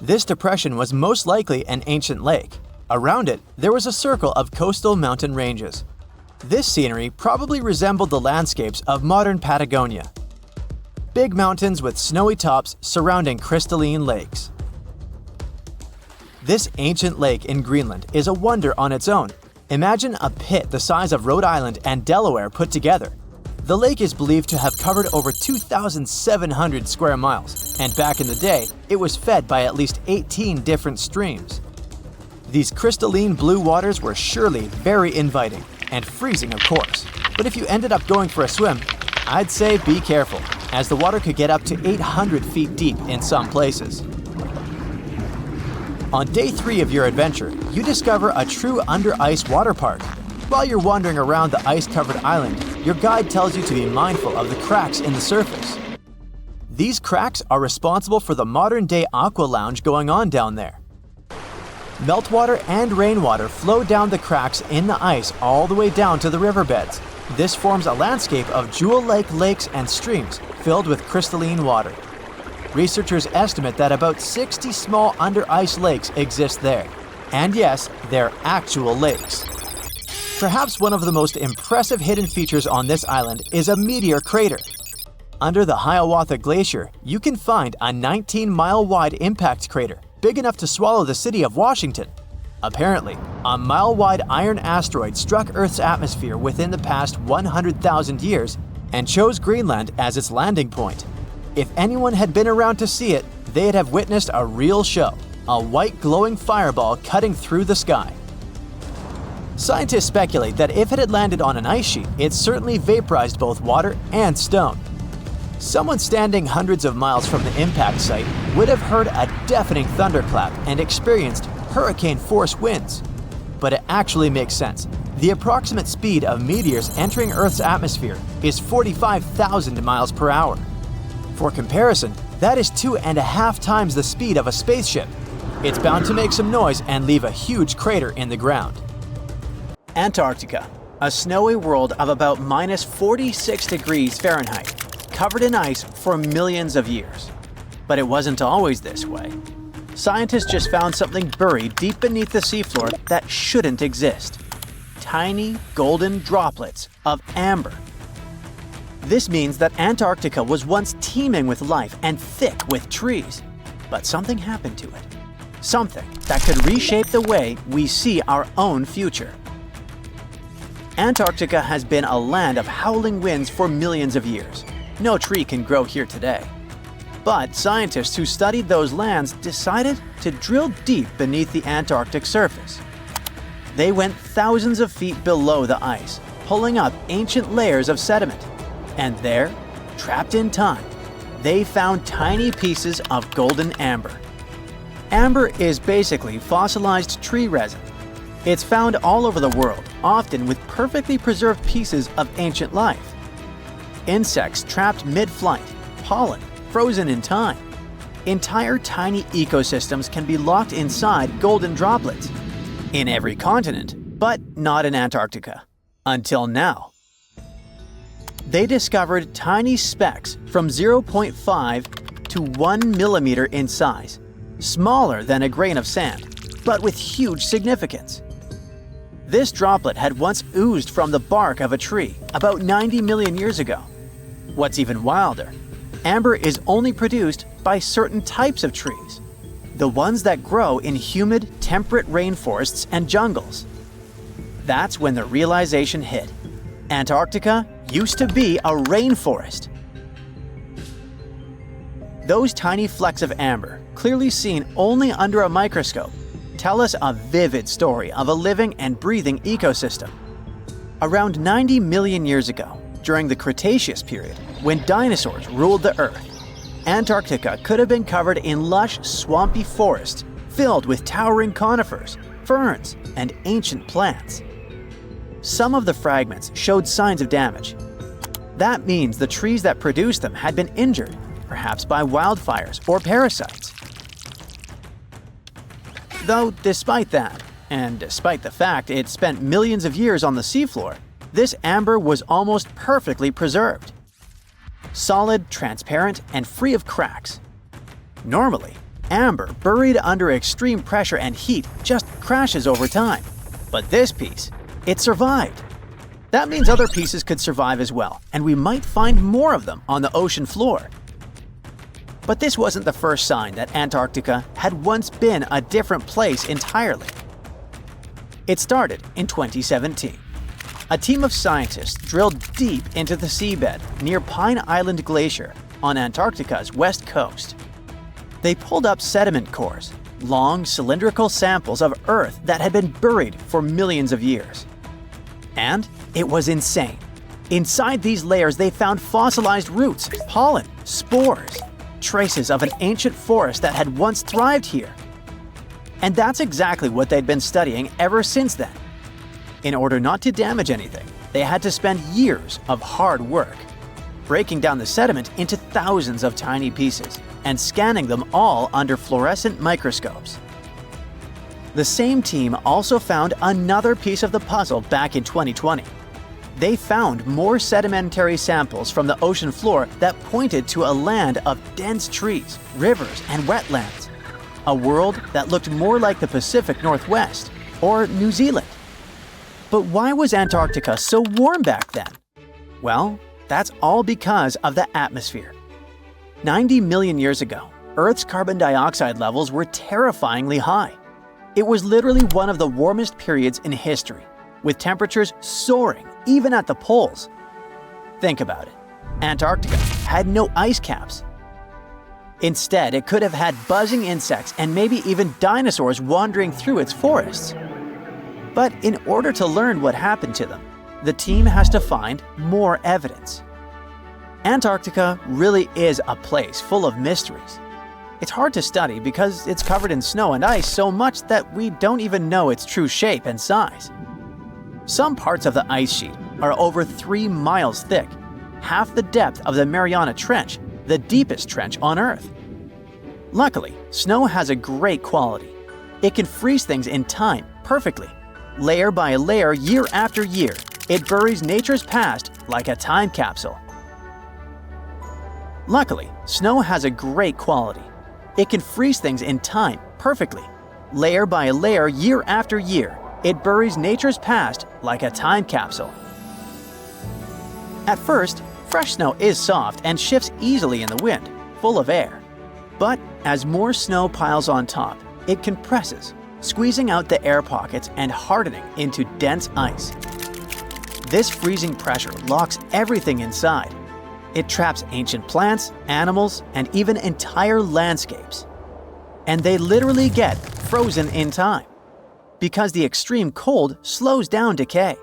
Speaker 2: This depression was most likely an ancient lake. Around it, there was a circle of coastal mountain ranges. This scenery probably resembled the landscapes of modern Patagonia. Big mountains with snowy tops surrounding crystalline lakes. This ancient lake in Greenland is a wonder on its own. Imagine a pit the size of Rhode Island and Delaware put together. The lake is believed to have covered over 2,700 square miles, and back in the day, it was fed by at least 18 different streams. These crystalline blue waters were surely very inviting, and freezing of course. But if you ended up going for a swim, I'd say be careful, as the water could get up to 800 feet deep in some places. On day 3 of your adventure, you discover a true under-ice water park. While you're wandering around the ice-covered island, your guide tells you to be mindful of the cracks in the surface. These cracks are responsible for the modern-day aqua lounge going on down there. Meltwater and rainwater flow down the cracks in the ice all the way down to the riverbeds. This forms a landscape of jewel-like lakes and streams filled with crystalline water. Researchers estimate that about 60 small under-ice lakes exist there. And yes, they're actual lakes. Perhaps one of the most impressive hidden features on this island is a meteor crater. Under the Hiawatha Glacier, you can find a 19-mile-wide impact crater, big enough to swallow the city of Washington. Apparently, a mile-wide iron asteroid struck Earth's atmosphere within the past 100,000 years and chose Greenland as its landing point. If anyone had been around to see it, they'd have witnessed a real show, a white glowing fireball cutting through the sky. Scientists speculate that if it had landed on an ice sheet, it certainly vaporized both water and stone. Someone standing hundreds of miles from the impact site would have heard a deafening thunderclap and experienced hurricane-force winds. But it actually makes sense. The approximate speed of meteors entering Earth's atmosphere is 45,000 miles per hour. For comparison, that is 2.5 times the speed of a spaceship. It's bound to make some noise and leave a huge crater in the ground. Antarctica, a snowy world of about minus 46 degrees Fahrenheit, covered in ice for millions of years. But it wasn't always this way. Scientists just found something buried deep beneath the seafloor that shouldn't exist. Tiny golden droplets of amber. This means that Antarctica was once teeming with life and thick with trees. But something happened to it. Something that could reshape the way we see our own future. Antarctica has been a land of howling winds for millions of years. No tree can grow here today. But scientists who studied those lands decided to drill deep beneath the Antarctic surface. They went thousands of feet below the ice, pulling up ancient layers of sediment. And there, trapped in time, they found tiny pieces of golden amber. Amber is basically fossilized tree resin. It's found all over the world, often with perfectly preserved pieces of ancient life. Insects trapped mid-flight, pollen frozen in time. Entire tiny ecosystems can be locked inside golden droplets. In every continent, but not in Antarctica. Until now. They discovered tiny specks from 0.5 to 1 millimeter in size, smaller than a grain of sand, but with huge significance. This droplet had once oozed from the bark of a tree about 90 million years ago. What's even wilder, amber is only produced by certain types of trees, the ones that grow in humid, temperate rainforests and jungles. That's when the realization hit. Antarctica used to be a rainforest. Those tiny flecks of amber, clearly seen only under a microscope, tell us a vivid story of a living and breathing ecosystem. Around 90 million years ago, during the Cretaceous period, when dinosaurs ruled the Earth, Antarctica could have been covered in lush, swampy forests filled with towering conifers, ferns, and ancient plants. Some of the fragments showed signs of damage. That means the trees that produced them had been injured, perhaps by wildfires or parasites. Though despite that, and despite the fact it spent millions of years on the seafloor, this amber was almost perfectly preserved. Solid, transparent, and free of cracks. Normally, amber buried under extreme pressure and heat just crashes over time. But this piece, it survived. That means other pieces could survive as well, and we might find more of them on the ocean floor. But this wasn't the first sign that Antarctica had once been a different place entirely. It started in 2017. A team of scientists drilled deep into the seabed near Pine Island Glacier on Antarctica's west coast. They pulled up sediment cores, long cylindrical samples of Earth that had been buried for millions of years. And it was insane. Inside these layers they found fossilized roots, pollen, spores, traces of an ancient forest that had once thrived here. And that's exactly what they'd been studying ever since then. In order not to damage anything, they had to spend years of hard work, breaking down the sediment into thousands of tiny pieces and scanning them all under fluorescent microscopes. The same team also found another piece of the puzzle back in 2020. They found more sedimentary samples from the ocean floor that pointed to a land of dense trees, rivers, and wetlands. A world that looked more like the Pacific Northwest or New Zealand. But why was Antarctica so warm back then? Well, that's all because of the atmosphere. 90 million years ago, Earth's carbon dioxide levels were terrifyingly high. It was literally one of the warmest periods in history, with temperatures soaring even at the poles. Think about it. Antarctica had no ice caps. Instead, it could have had buzzing insects and maybe even dinosaurs wandering through its forests. But in order to learn what happened to them, the team has to find more evidence. Antarctica really is a place full of mysteries. It's hard to study because it's covered in snow and ice so much that we don't even know its true shape and size. Some parts of the ice sheet are over 3 miles thick, half the depth of the Mariana Trench, the deepest trench on Earth. Luckily, snow has a great quality. It can freeze things in time perfectly. Layer by layer, year after year, it buries nature's past like a time capsule. Luckily, snow has a great quality. It can freeze things in time perfectly. Layer by layer, year after year, it buries nature's past like a time capsule. At first, fresh snow is soft and shifts easily in the wind, full of air. But as more snow piles on top, it compresses, squeezing out the air pockets and hardening into dense ice. This freezing pressure locks everything inside. It traps ancient plants, animals, and even entire landscapes. And they literally get frozen in time, because the extreme cold slows down decay.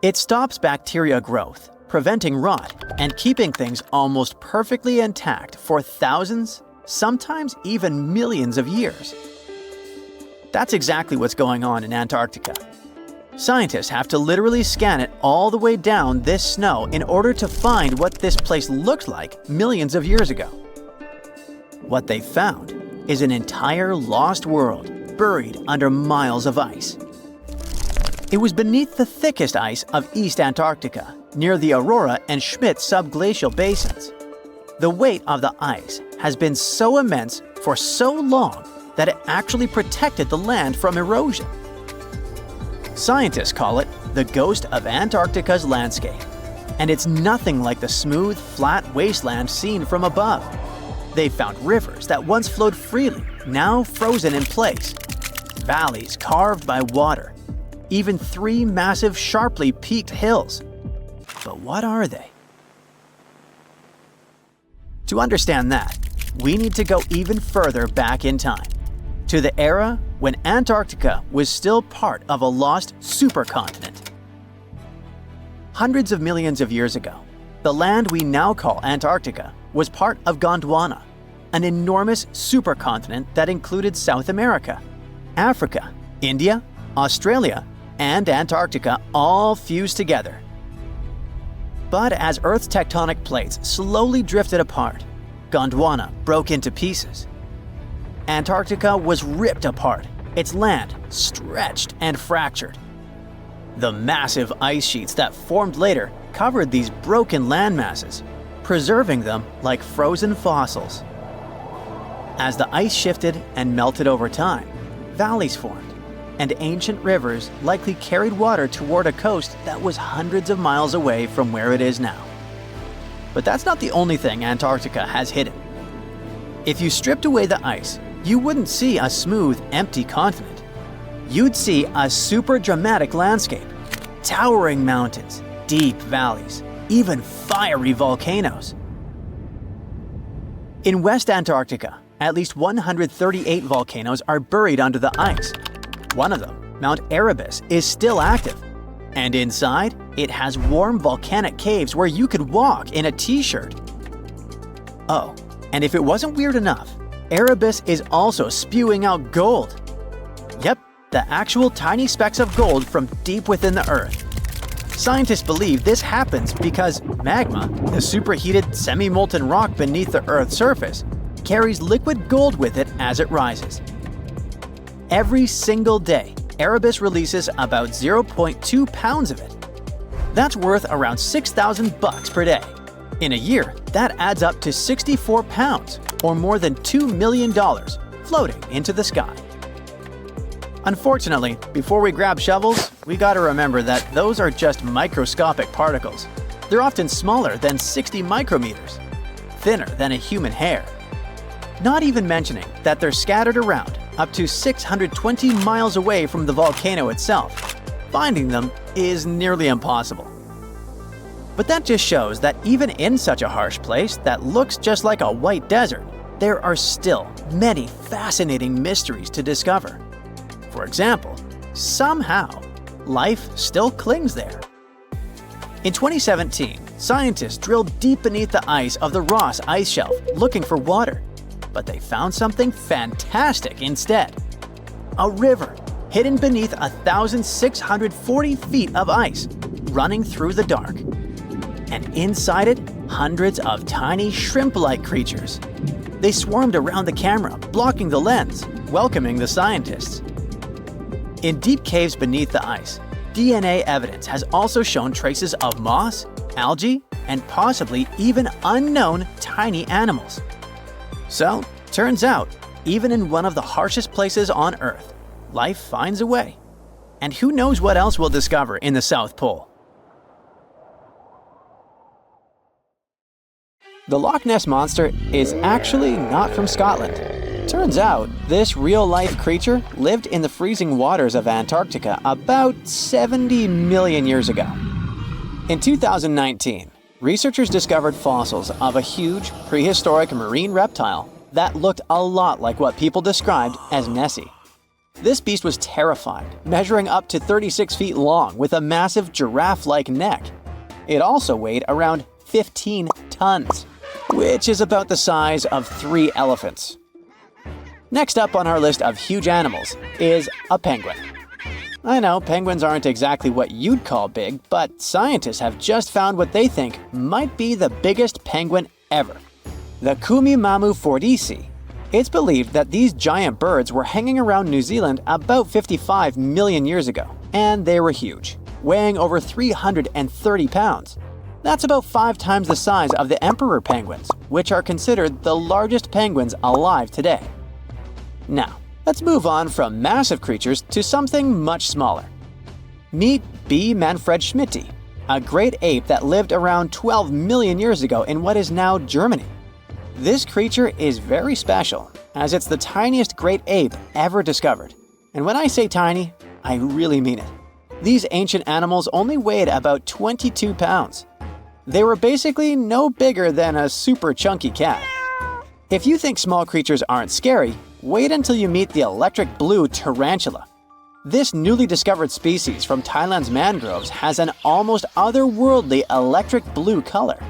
Speaker 2: It stops bacteria growth, preventing rot, and keeping things almost perfectly intact for thousands, sometimes even millions of years. That's exactly what's going on in Antarctica. Scientists have to literally scan it all the way down this snow in order to find what this place looked like millions of years ago. What they found is an entire lost world buried under miles of ice. It was beneath the thickest ice of East Antarctica, near the Aurora and Schmidt subglacial basins. The weight of the ice has been so immense for so long that it actually protected the land from erosion. Scientists call it the ghost of Antarctica's landscape, and it's nothing like the smooth, flat wasteland seen from above. They found rivers that once flowed freely, now frozen in place, valleys carved by water, even 3 massive, sharply peaked hills. But what are they? To understand that, we need to go even further back in time, to the era when Antarctica was still part of a lost supercontinent. Hundreds of millions of years ago, the land we now call Antarctica was part of Gondwana, an enormous supercontinent that included South America, Africa, India, Australia, and Antarctica all fused together. But as Earth's tectonic plates slowly drifted apart, Gondwana broke into pieces. Antarctica was ripped apart, its land stretched and fractured. The massive ice sheets that formed later covered these broken land masses, preserving them like frozen fossils. As the ice shifted and melted over time, valleys formed, and ancient rivers likely carried water toward a coast that was hundreds of miles away from where it is now. But that's not the only thing Antarctica has hidden. If you stripped away the ice, you wouldn't see a smooth, empty continent. You'd see a super dramatic landscape, towering mountains, deep valleys, even fiery volcanoes. In West Antarctica, at least 138 volcanoes are buried under the ice. One of them, Mount Erebus, is still active. And inside, it has warm volcanic caves where you could walk in a t-shirt. Oh, and if it wasn't weird enough, Erebus is also spewing out gold. Yep, the actual tiny specks of gold from deep within the Earth. Scientists believe this happens because magma, the superheated semi-molten rock beneath the Earth's surface, carries liquid gold with it as it rises. Every single day, Erebus releases about 0.2 pounds of it. That's worth around $6,000 per day. In a year, that adds up to 64 pounds, or more than $2 million, floating into the sky. Unfortunately, before we grab shovels, we gotta remember that those are just microscopic particles. They're often smaller than 60 micrometers, thinner than a human hair. Not even mentioning that they're scattered around up to 620 miles away from the volcano itself. Finding them is nearly impossible. But that just shows that even in such a harsh place that looks just like a white desert, there are still many fascinating mysteries to discover. For example, somehow, life still clings there. In 2017, scientists drilled deep beneath the ice of the Ross Ice Shelf looking for water, but they found something fantastic instead. A river hidden beneath 1,640 feet of ice, running through the dark. And inside it, hundreds of tiny shrimp-like creatures. They swarmed around the camera, blocking the lens, welcoming the scientists. In deep caves beneath the ice, DNA evidence has also shown traces of moss, algae, and possibly even unknown tiny animals. So, turns out, even in one of the harshest places on Earth, life finds a way. And who knows what else we'll discover in the South Pole? The Loch Ness Monster is actually not from Scotland. Turns out, this real-life creature lived in the freezing waters of Antarctica about 70 million years ago. In 2019, researchers discovered fossils of a huge, prehistoric marine reptile that looked a lot like what people described as Nessie. This beast was terrifying, measuring up to 36 feet long with a massive giraffe-like neck. It also weighed around 15 tons, which is about the size of 3 elephants. Next up on our list of huge animals is a penguin. I know penguins aren't exactly what you'd call big, but scientists have just found what they think might be the biggest penguin ever, the Kumimamu fordyce. It's believed that these giant birds were hanging around New Zealand about 55 million years ago, and they were huge, weighing over 330 pounds. That's about 5 times the size of the emperor penguins, which are considered the largest penguins alive today. Now, let's move on from massive creatures to something much smaller. Meet B. manfredschmidti, a great ape that lived around 12 million years ago in what is now Germany. This creature is very special, as it's the tiniest great ape ever discovered. And when I say tiny, I really mean it. These ancient animals only weighed about 22 pounds. They were basically no bigger than a super chunky cat. If you think small creatures aren't scary, wait until you meet the electric blue tarantula. This newly discovered species from Thailand's mangroves has an almost otherworldly electric blue color.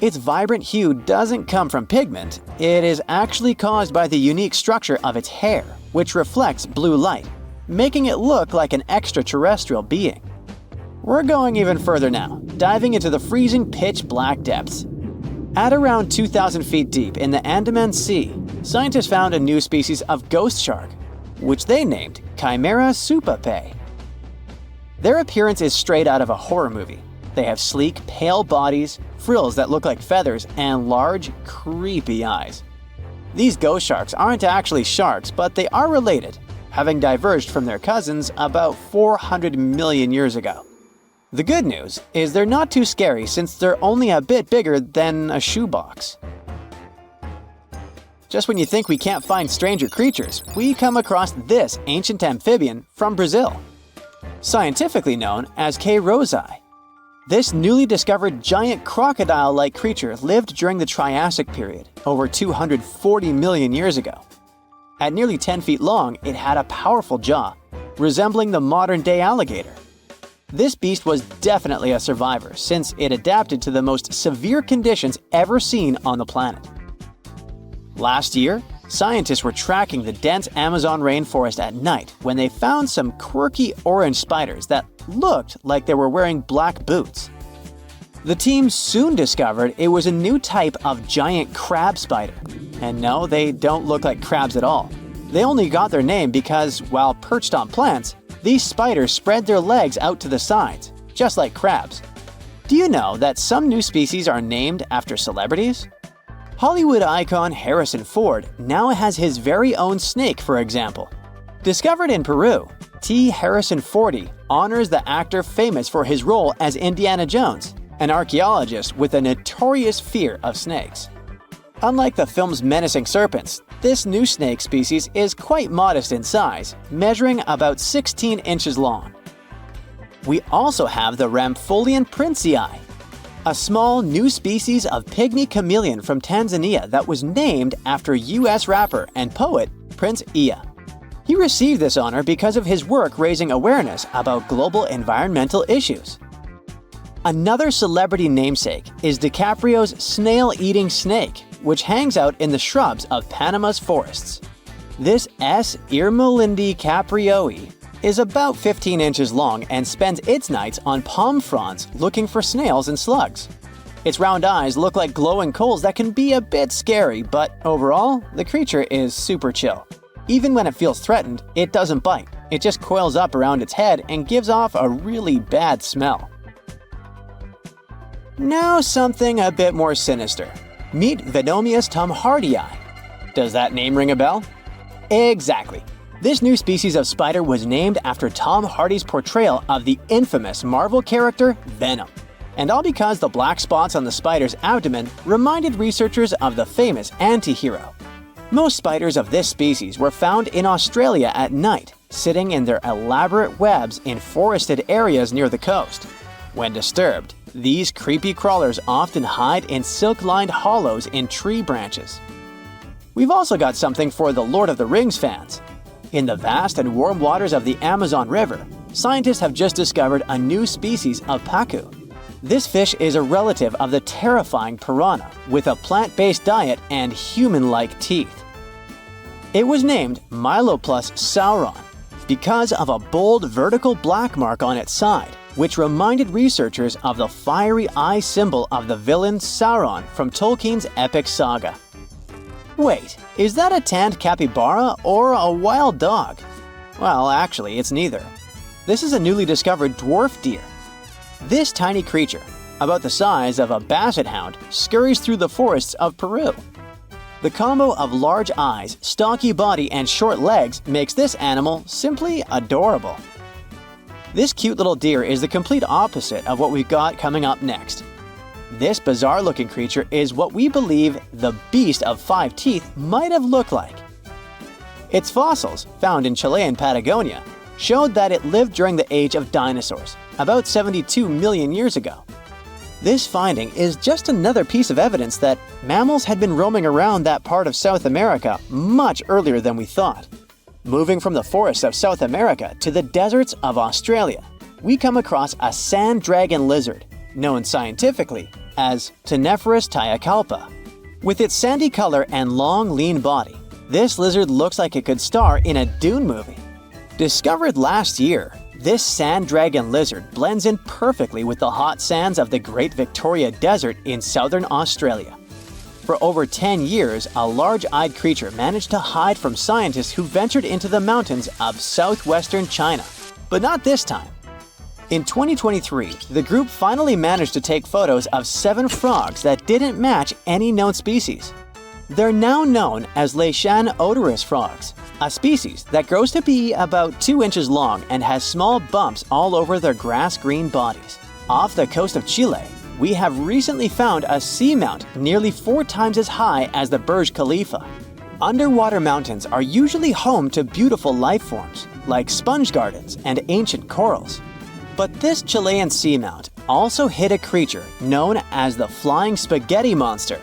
Speaker 2: Its vibrant hue doesn't come from pigment, it is actually caused by the unique structure of its hair, which reflects blue light, making it look like an extraterrestrial being. We're going even further now, diving into the freezing pitch-black depths. At around 2,000 feet deep in the Andaman Sea, scientists found a new species of ghost shark, which they named Chimera supape. Their appearance is straight out of a horror movie. They have sleek, pale bodies, frills that look like feathers, and large, creepy eyes. These ghost sharks aren't actually sharks, but they are related, having diverged from their cousins about 400 million years ago. The good news is they're not too scary since they're only a bit bigger than a shoebox. Just when you think we can't find stranger creatures, we come across this ancient amphibian from Brazil. Scientifically known as K. rosae. This newly discovered giant crocodile-like creature lived during the Triassic period, over 240 million years ago. At nearly 10 feet long, it had a powerful jaw, resembling the modern-day alligator. This beast was definitely a survivor since it adapted to the most severe conditions ever seen on the planet. Last year, scientists were tracking the dense Amazon rainforest at night when they found some quirky orange spiders that looked like they were wearing black boots. The team soon discovered it was a new type of giant crab spider. And no, they don't look like crabs at all. They only got their name because, while perched on plants, these spiders spread their legs out to the sides, just like crabs. Do you know that some new species are named after celebrities? Hollywood icon Harrison Ford now has his very own snake, for example. Discovered in Peru, T. Harrison Fordy honors the actor famous for his role as Indiana Jones, an archaeologist with a notorious fear of snakes. Unlike the film's menacing serpents, this new snake species is quite modest in size, measuring about 16 inches long. We also have the Rampholion princei, a small new species of pygmy chameleon from Tanzania that was named after US rapper and poet Prince Iya. He received this honor because of his work raising awareness about global environmental issues. Another celebrity namesake is DiCaprio's snail-eating snake, which hangs out in the shrubs of Panama's forests. This S. irmelindi caprioi is about 15 inches long and spends its nights on palm fronds looking for snails and slugs. Its round eyes look like glowing coals that can be a bit scary, but overall, the creature is super chill. Even when it feels threatened, it doesn't bite. It just coils up around its head and gives off a really bad smell. Now something a bit more sinister. Meet Venomius tomhardii. Does that name ring a bell? Exactly. This new species of spider was named after Tom Hardy's portrayal of the infamous Marvel character Venom. And all because the black spots on the spider's abdomen reminded researchers of the famous anti-hero. Most spiders of this species were found in Australia at night, sitting in their elaborate webs in forested areas near the coast. When disturbed, these creepy crawlers often hide in silk-lined hollows in tree branches. We've also got something for the Lord of the Rings fans. In the vast and warm waters of the Amazon River, scientists have just discovered a new species of pacu. This fish is a relative of the terrifying piranha, with a plant-based diet and human-like teeth. It was named Myloplus sauron because of a bold vertical black mark on its side, which reminded researchers of the fiery eye symbol of the villain Sauron from Tolkien's epic saga. Wait, is that a tanned capybara or a wild dog? Well, actually, it's neither. This is a newly discovered dwarf deer. This tiny creature, about the size of a basset hound, scurries through the forests of Peru. The combo of large eyes, stocky body, and short legs makes this animal simply adorable. This cute little deer is the complete opposite of what we've got coming up next. This bizarre-looking creature is what we believe the beast of 5 teeth might have looked like. Its fossils, found in Chilean Patagonia, showed that it lived during the age of dinosaurs, about 72 million years ago. This finding is just another piece of evidence that mammals had been roaming around that part of South America much earlier than we thought. Moving from the forests of South America to the deserts of Australia, we come across a sand dragon lizard, known scientifically as Cteniferus tayacalpa. With its sandy color and long, lean body, this lizard looks like it could star in a Dune movie. Discovered last year, this sand dragon lizard blends in perfectly with the hot sands of the Great Victoria Desert in southern Australia. For over 10 years, a large-eyed creature managed to hide from scientists who ventured into the mountains of southwestern China. But not this time. In 2023, the group finally managed to take photos of 7 frogs that didn't match any known species. They're now known as Leishan odorous frogs, a species that grows to be about 2 inches long and has small bumps all over their grass-green bodies. Off the coast of Chile, we have recently found a seamount nearly 4 times as high as the Burj Khalifa. Underwater mountains are usually home to beautiful life forms, like sponge gardens and ancient corals. But this Chilean seamount also hid a creature known as the flying spaghetti monster.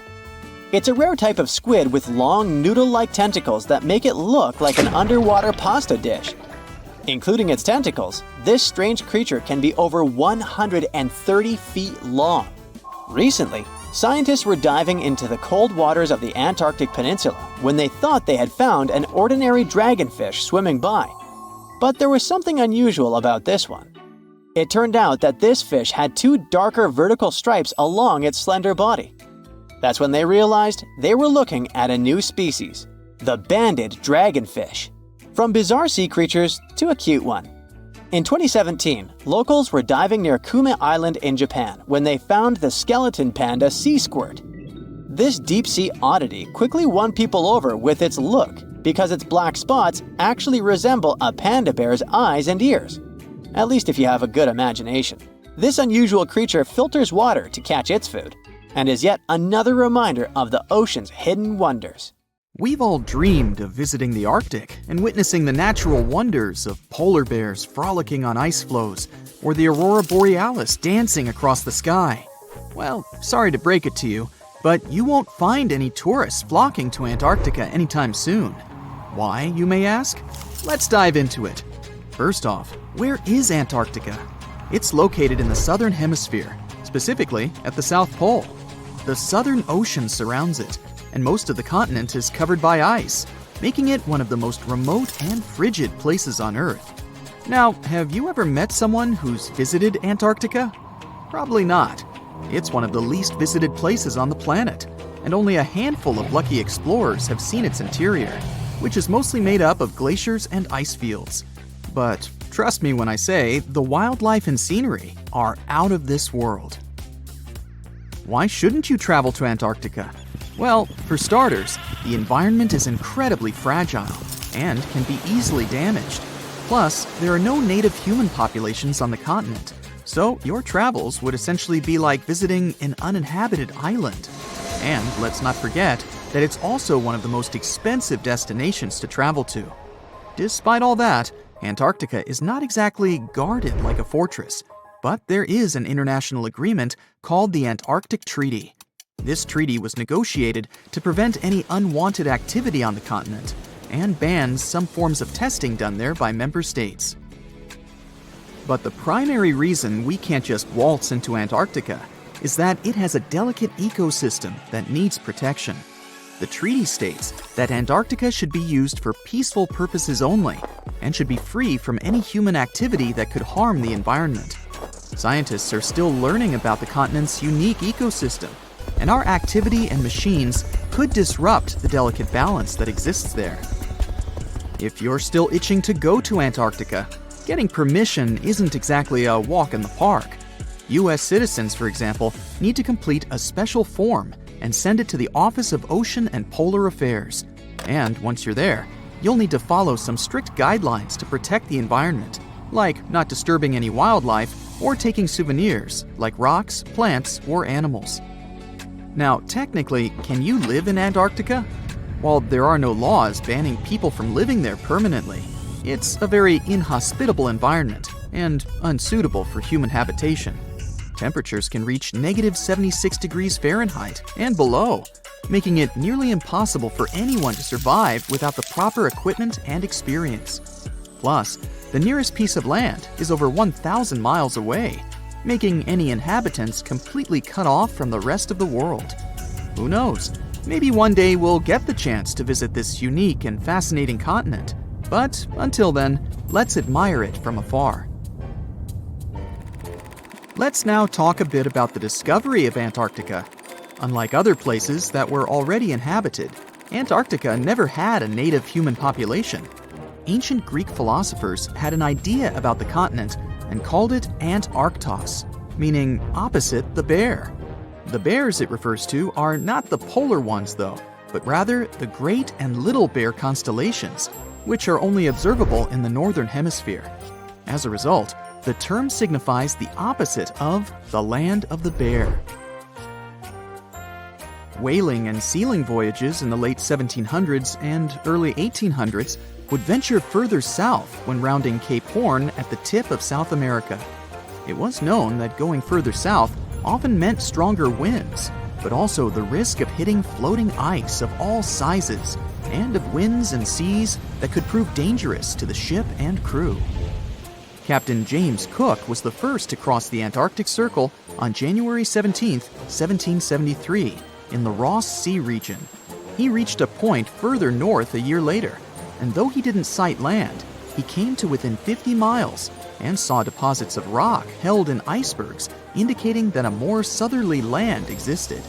Speaker 2: It's a rare type of squid with long noodle-like tentacles that make it look like an underwater pasta dish. Including its tentacles, this strange creature can be over 130 feet long. Recently, scientists were diving into the cold waters of the Antarctic Peninsula when they thought they had found an ordinary dragonfish swimming by. But there was something unusual about this one. It turned out that this fish had 2 darker vertical stripes along its slender body. That's when they realized they were looking at a new species, the banded dragonfish. From bizarre sea creatures to a cute one. In 2017, locals were diving near Kume Island in Japan when they found the skeleton panda sea squirt. This deep-sea oddity quickly won people over with its look because its black spots actually resemble a panda bear's eyes and ears. At least if you have a good imagination. This unusual creature filters water to catch its food, and is yet another reminder of the ocean's hidden wonders.
Speaker 3: We've all dreamed of visiting the Arctic and witnessing the natural wonders of polar bears frolicking on ice floes or the aurora borealis dancing across the sky. Well, sorry to break it to you, but you won't find any tourists flocking to Antarctica anytime soon. Why, you may ask? Let's dive into it. First off, where is Antarctica? It's located in the southern hemisphere, specifically at the South Pole. The Southern Ocean surrounds it, and most of the continent is covered by ice, making it one of the most remote and frigid places on Earth. Now, have you ever met someone who's visited Antarctica? Probably not. It's one of the least visited places on the planet, and only a handful of lucky explorers have seen its interior, which is mostly made up of glaciers and ice fields. But trust me when I say the wildlife and scenery are out of this world. Why shouldn't you travel to Antarctica? Well, for starters, the environment is incredibly fragile and can be easily damaged. Plus, there are no native human populations on the continent, so your travels would essentially be like visiting an uninhabited island. And let's not forget that it's also one of the most expensive destinations to travel to. Despite all that, Antarctica is not exactly guarded like a fortress, but there is an international agreement called the Antarctic Treaty. This treaty was negotiated to prevent any unwanted activity on the continent and bans some forms of testing done there by member states. But the primary reason we can't just waltz into Antarctica is that it has a delicate ecosystem that needs protection. The treaty states that Antarctica should be used for peaceful purposes only and should be free from any human activity that could harm the environment. Scientists are still learning about the continent's unique ecosystem, and our activity and machines could disrupt the delicate balance that exists there. If you're still itching to go to Antarctica, getting permission isn't exactly a walk in the park. U.S. citizens, for example, need to complete a special form and send it to the Office of Ocean and Polar Affairs. And once you're there, you'll need to follow some strict guidelines to protect the environment, like not disturbing any wildlife or taking souvenirs like rocks, plants, or animals. Now, technically, can you live in Antarctica? While there are no laws banning people from living there permanently, it's a very inhospitable environment and unsuitable for human habitation. Temperatures can reach -76 degrees Fahrenheit and below, making it nearly impossible for anyone to survive without the proper equipment and experience. Plus, the nearest piece of land is over 1,000 miles away, making any inhabitants completely cut off from the rest of the world. Who knows? Maybe one day we'll get the chance to visit this unique and fascinating continent. But until then, let's admire it from afar. Let's now talk a bit about the discovery of Antarctica. Unlike other places that were already inhabited, Antarctica never had a native human population. Ancient Greek philosophers had an idea about the continent and called it Antarctos, meaning opposite the bear. The bears it refers to are not the polar ones though, but rather the Great and Little Bear constellations, which are only observable in the northern hemisphere. As a result, the term signifies the opposite of the land of the bear. Whaling and sealing voyages in the late 1700s and early 1800s would venture further south when rounding Cape Horn at the tip of South America. It was known that going further south often meant stronger winds, but also the risk of hitting floating ice of all sizes and of winds and seas that could prove dangerous to the ship and crew. Captain James Cook was the first to cross the Antarctic Circle on January 17, 1773, in the Ross Sea region. He reached a point further north a year later, and though he didn't sight land, he came to within 50 miles and saw deposits of rock held in icebergs, indicating that a more southerly land existed.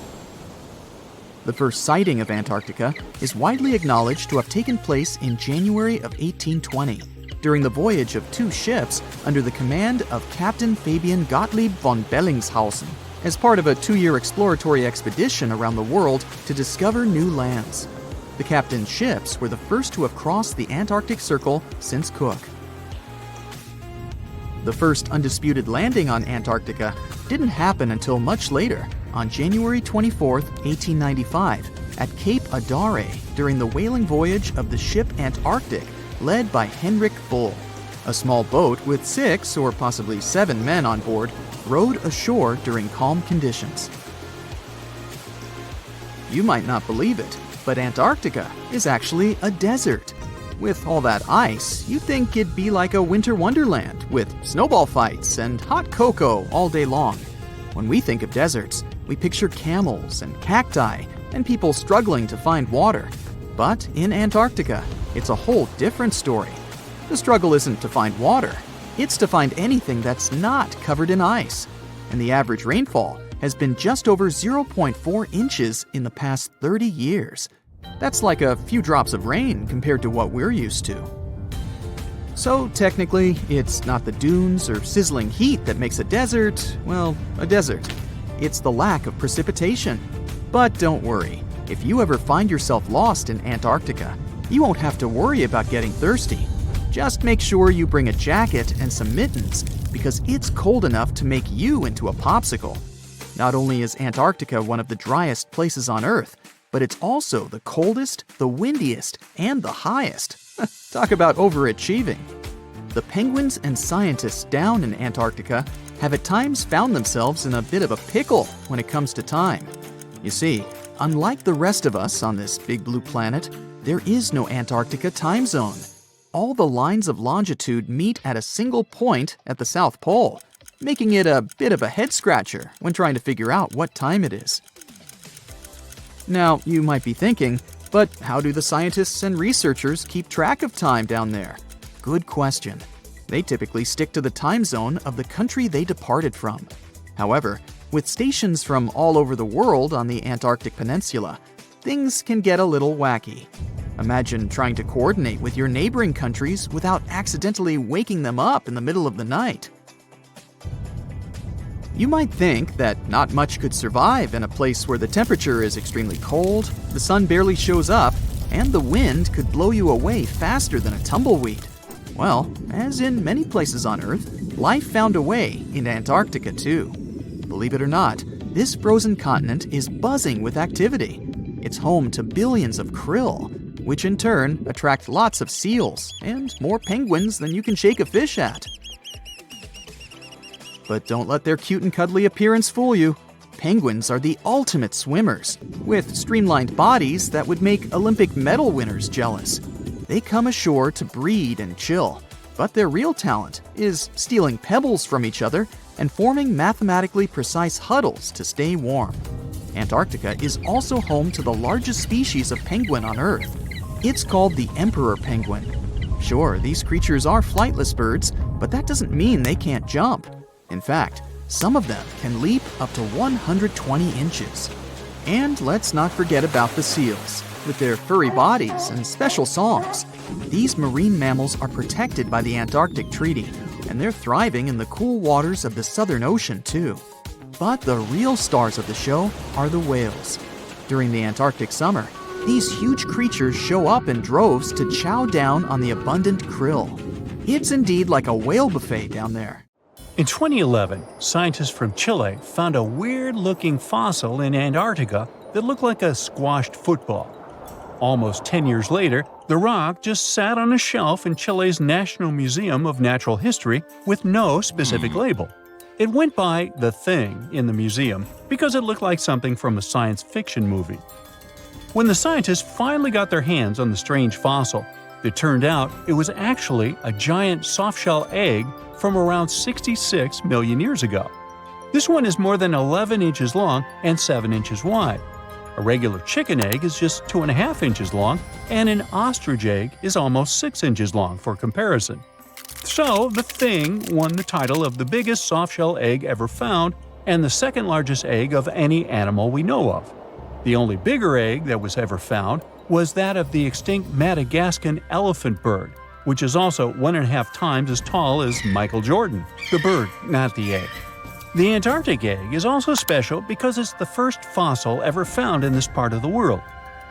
Speaker 3: The first sighting of Antarctica is widely acknowledged to have taken place in January of 1820, during the voyage of two ships under the command of Captain Fabian Gottlieb von Bellingshausen, as part of a 2-year exploratory expedition around the world to discover new lands. The captain's ships were the first to have crossed the Antarctic Circle since Cook. The first undisputed landing on Antarctica didn't happen until much later, on January 24, 1895, at Cape Adare during the whaling voyage of the ship Antarctic, led by Henrik Bull. A small boat with 6 or possibly 7 men on board rowed ashore during calm conditions. You might not believe it, but Antarctica is actually a desert. With all that ice, you'd think it'd be like a winter wonderland with snowball fights and hot cocoa all day long. When we think of deserts, we picture camels and cacti and people struggling to find water. But in Antarctica, it's a whole different story. The struggle isn't to find water, it's to find anything that's not covered in ice. And the average rainfall has been just over 0.4 inches in the past 30 years. That's like a few drops of rain compared to what we're used to. So technically, it's not the dunes or sizzling heat that makes a desert, well, a desert. It's the lack of precipitation. But don't worry, if you ever find yourself lost in Antarctica, you won't have to worry about getting thirsty. Just make sure you bring a jacket and some mittens, because it's cold enough to make you into a popsicle. Not only is Antarctica one of the driest places on Earth, but it's also the coldest, the windiest, and the highest. Talk about overachieving. The penguins and scientists down in Antarctica have at times found themselves in a bit of a pickle when it comes to time. You see, unlike the rest of us on this big blue planet, there is no Antarctica time zone. All the lines of longitude meet at a single point at the South Pole, making it a bit of a head-scratcher when trying to figure out what time it is. Now, you might be thinking, but how do the scientists and researchers keep track of time down there? Good question. They typically stick to the time zone of the country they departed from. However, with stations from all over the world on the Antarctic Peninsula, things can get a little wacky. Imagine trying to coordinate with your neighboring countries without accidentally waking them up in the middle of the night. You might think that not much could survive in a place where the temperature is extremely cold, the sun barely shows up, and the wind could blow you away faster than a tumbleweed. Well, as in many places on Earth, life found a way in Antarctica too. Believe it or not, this frozen continent is buzzing with activity. It's home to billions of krill, which in turn attract lots of seals and more penguins than you can shake a fish at. But don't let their cute and cuddly appearance fool you. Penguins are the ultimate swimmers, with streamlined bodies that would make Olympic medal winners jealous. They come ashore to breed and chill, but their real talent is stealing pebbles from each other and forming mathematically precise huddles to stay warm. Antarctica is also home to the largest species of penguin on Earth. It's called the emperor penguin. Sure, these creatures are flightless birds, but that doesn't mean they can't jump. In fact, some of them can leap up to 120 inches. And let's not forget about the seals. With their furry bodies and special songs, these marine mammals are protected by the Antarctic Treaty, and they're thriving in the cool waters of the Southern Ocean too. But the real stars of the show are the whales. During the Antarctic summer, these huge creatures show up in droves to chow down on the abundant krill. It's indeed like a whale buffet down there.
Speaker 1: In 2011, scientists from Chile found a weird-looking fossil in Antarctica that looked like a squashed football. Almost 10 years later, the rock just sat on a shelf in Chile's National Museum of Natural History with no specific label. It went by The Thing in the museum because it looked like something from a science fiction movie. When the scientists finally got their hands on the strange fossil, it turned out it was actually a giant softshell egg from around 66 million years ago. This one is more than 11 inches long and 7 inches wide. A regular chicken egg is just 2.5 inches long, and an ostrich egg is almost 6 inches long for comparison. So, The Thing won the title of the biggest softshell egg ever found and the second largest egg of any animal we know of. The only bigger egg that was ever found was that of the extinct Madagascan elephant bird, which is also 1.5 times as tall as Michael Jordan. The bird, not the egg. The Antarctic egg is also special because it's the first fossil ever found in this part of the world.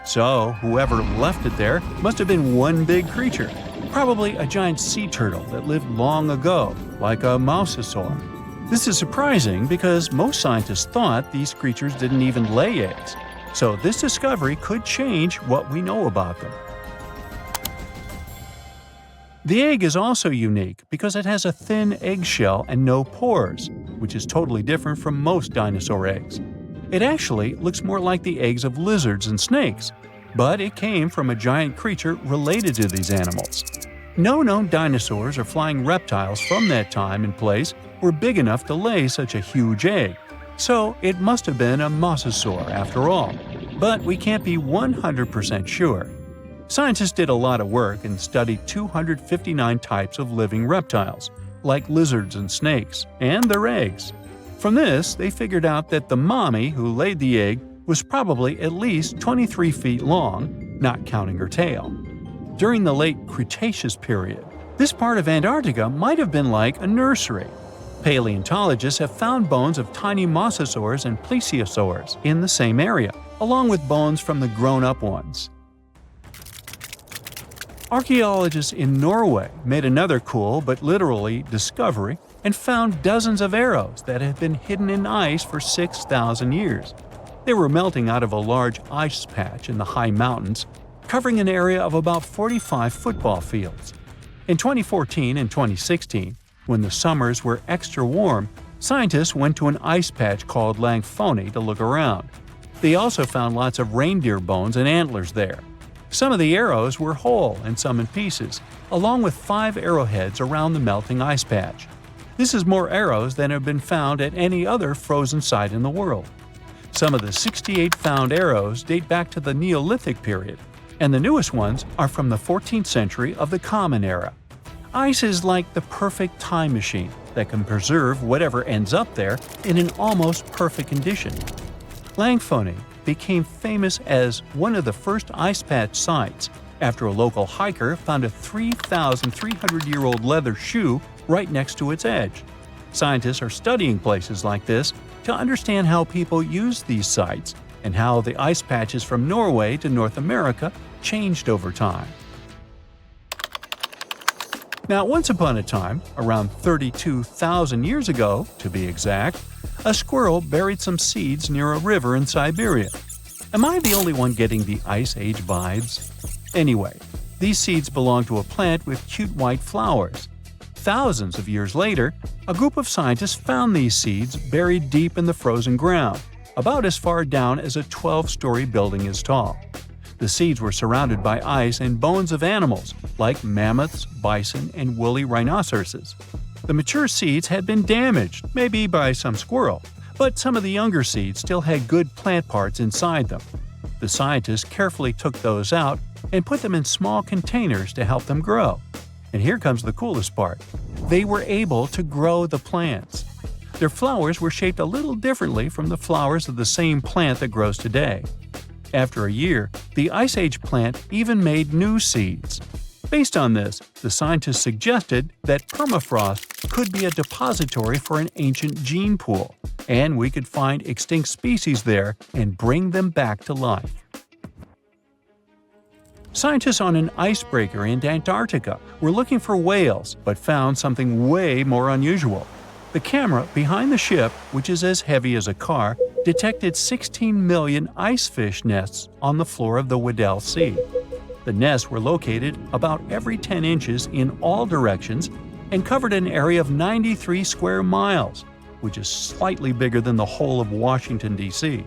Speaker 1: So, whoever left it there must have been one big creature, probably a giant sea turtle that lived long ago, like a mosasaur. This is surprising because most scientists thought these creatures didn't even lay eggs. So this discovery could change what we know about them. The egg is also unique because it has a thin eggshell and no pores, which is totally different from most dinosaur eggs. It actually looks more like the eggs of lizards and snakes. but it came from a giant creature related to these animals. No known dinosaurs or flying reptiles from that time and place were big enough to lay such a huge egg, so it must have been a mosasaur after all. But we can't be 100% sure. Scientists did a lot of work and studied 259 types of living reptiles, like lizards and snakes, and their eggs. From this, they figured out that the mommy who laid the egg was probably at least 23 feet long, not counting her tail. During the late Cretaceous period, this part of Antarctica might have been like a nursery. Paleontologists have found bones of tiny mosasaurs and plesiosaurs in the same area, along with bones from the grown-up ones. Archaeologists in Norway made another cool but literally discovery and found dozens of arrows that had been hidden in ice for 6,000 years. They were melting out of a large ice patch in the high mountains, covering an area of about 45 football fields. In 2014 and 2016, when the summers were extra warm, scientists went to an ice patch called Langfoni to look around. They also found lots of reindeer bones and antlers there. Some of the arrows were whole and some in pieces, along with 5 arrowheads around the melting ice patch. This is more arrows than have been found at any other frozen site in the world. Some of the 68 found arrows date back to the Neolithic period, and the newest ones are from the 14th century of the Common Era. Ice is like the perfect time machine that can preserve whatever ends up there in an almost perfect condition. Langfoni became famous as one of the first ice patch sites after a local hiker found a 3,300-year-old leather shoe right next to its edge. Scientists are studying places like this to understand how people use these sites and how the ice patches from Norway to North America changed over time. Now, once upon a time, around 32,000 years ago, to be exact, a squirrel buried some seeds near a river in Siberia. Am I the only one getting the Ice Age vibes? Anyway, these seeds belong to a plant with cute white flowers. Thousands of years later, a group of scientists found these seeds buried deep in the frozen ground, about as far down as a 12-story building is tall. The seeds were surrounded by ice and bones of animals, like mammoths, bison, and woolly rhinoceroses. The mature seeds had been damaged, maybe by some squirrel, but some of the younger seeds still had good plant parts inside them. The scientists carefully took those out and put them in small containers to help them grow. And here comes the coolest part. They were able to grow the plants. Their flowers were shaped a little differently from the flowers of the same plant that grows today. After a year, the Ice Age plant even made new seeds. Based on this, the scientists suggested that permafrost could be a depository for an ancient gene pool, and we could find extinct species there and bring them back to life. Scientists on an icebreaker in Antarctica were looking for whales but found something way more unusual. The camera behind the ship, which is as heavy as a car, detected 16 million icefish nests on the floor of the Weddell Sea. The nests were located about every 10 inches in all directions and covered an area of 93 square miles, which is slightly bigger than the whole of Washington, D.C.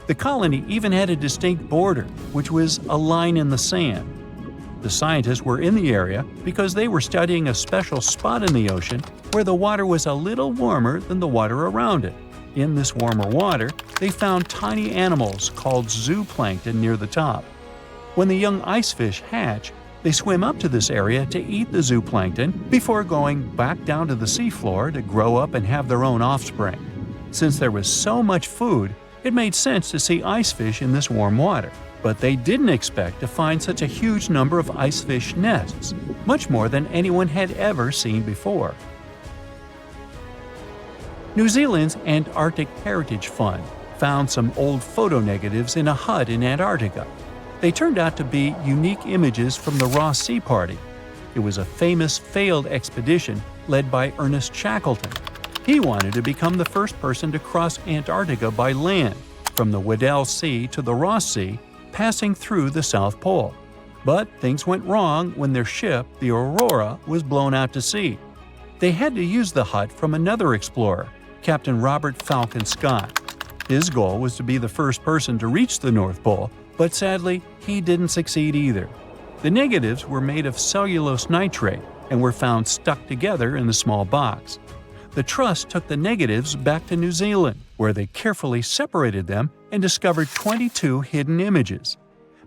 Speaker 1: The colony even had a distinct border, which was a line in the sand. The scientists were in the area because they were studying a special spot in the ocean where the water was a little warmer than the water around it. In this warmer water, they found tiny animals called zooplankton near the top. When the young icefish hatch, they swim up to this area to eat the zooplankton before going back down to the seafloor to grow up and have their own offspring. Since there was so much food, it made sense to see icefish in this warm water. But they didn't expect to find such a huge number of icefish nests, much more than anyone had ever seen before. New Zealand's Antarctic Heritage Fund found some old photo negatives in a hut in Antarctica. They turned out to be unique images from the Ross Sea Party. It was a famous failed expedition led by Ernest Shackleton. He wanted to become the first person to cross Antarctica by land, from the Weddell Sea to the Ross Sea, passing through the South Pole. But things went wrong when their ship, the Aurora, was blown out to sea. They had to use the hut from another explorer, Captain Robert Falcon Scott. His goal was to be the first person to reach the North Pole, But sadly, he didn't succeed either. The negatives were made of cellulose nitrate and were found stuck together in the small box. The Trust took the negatives back to New Zealand, where they carefully separated them and discovered 22 hidden images.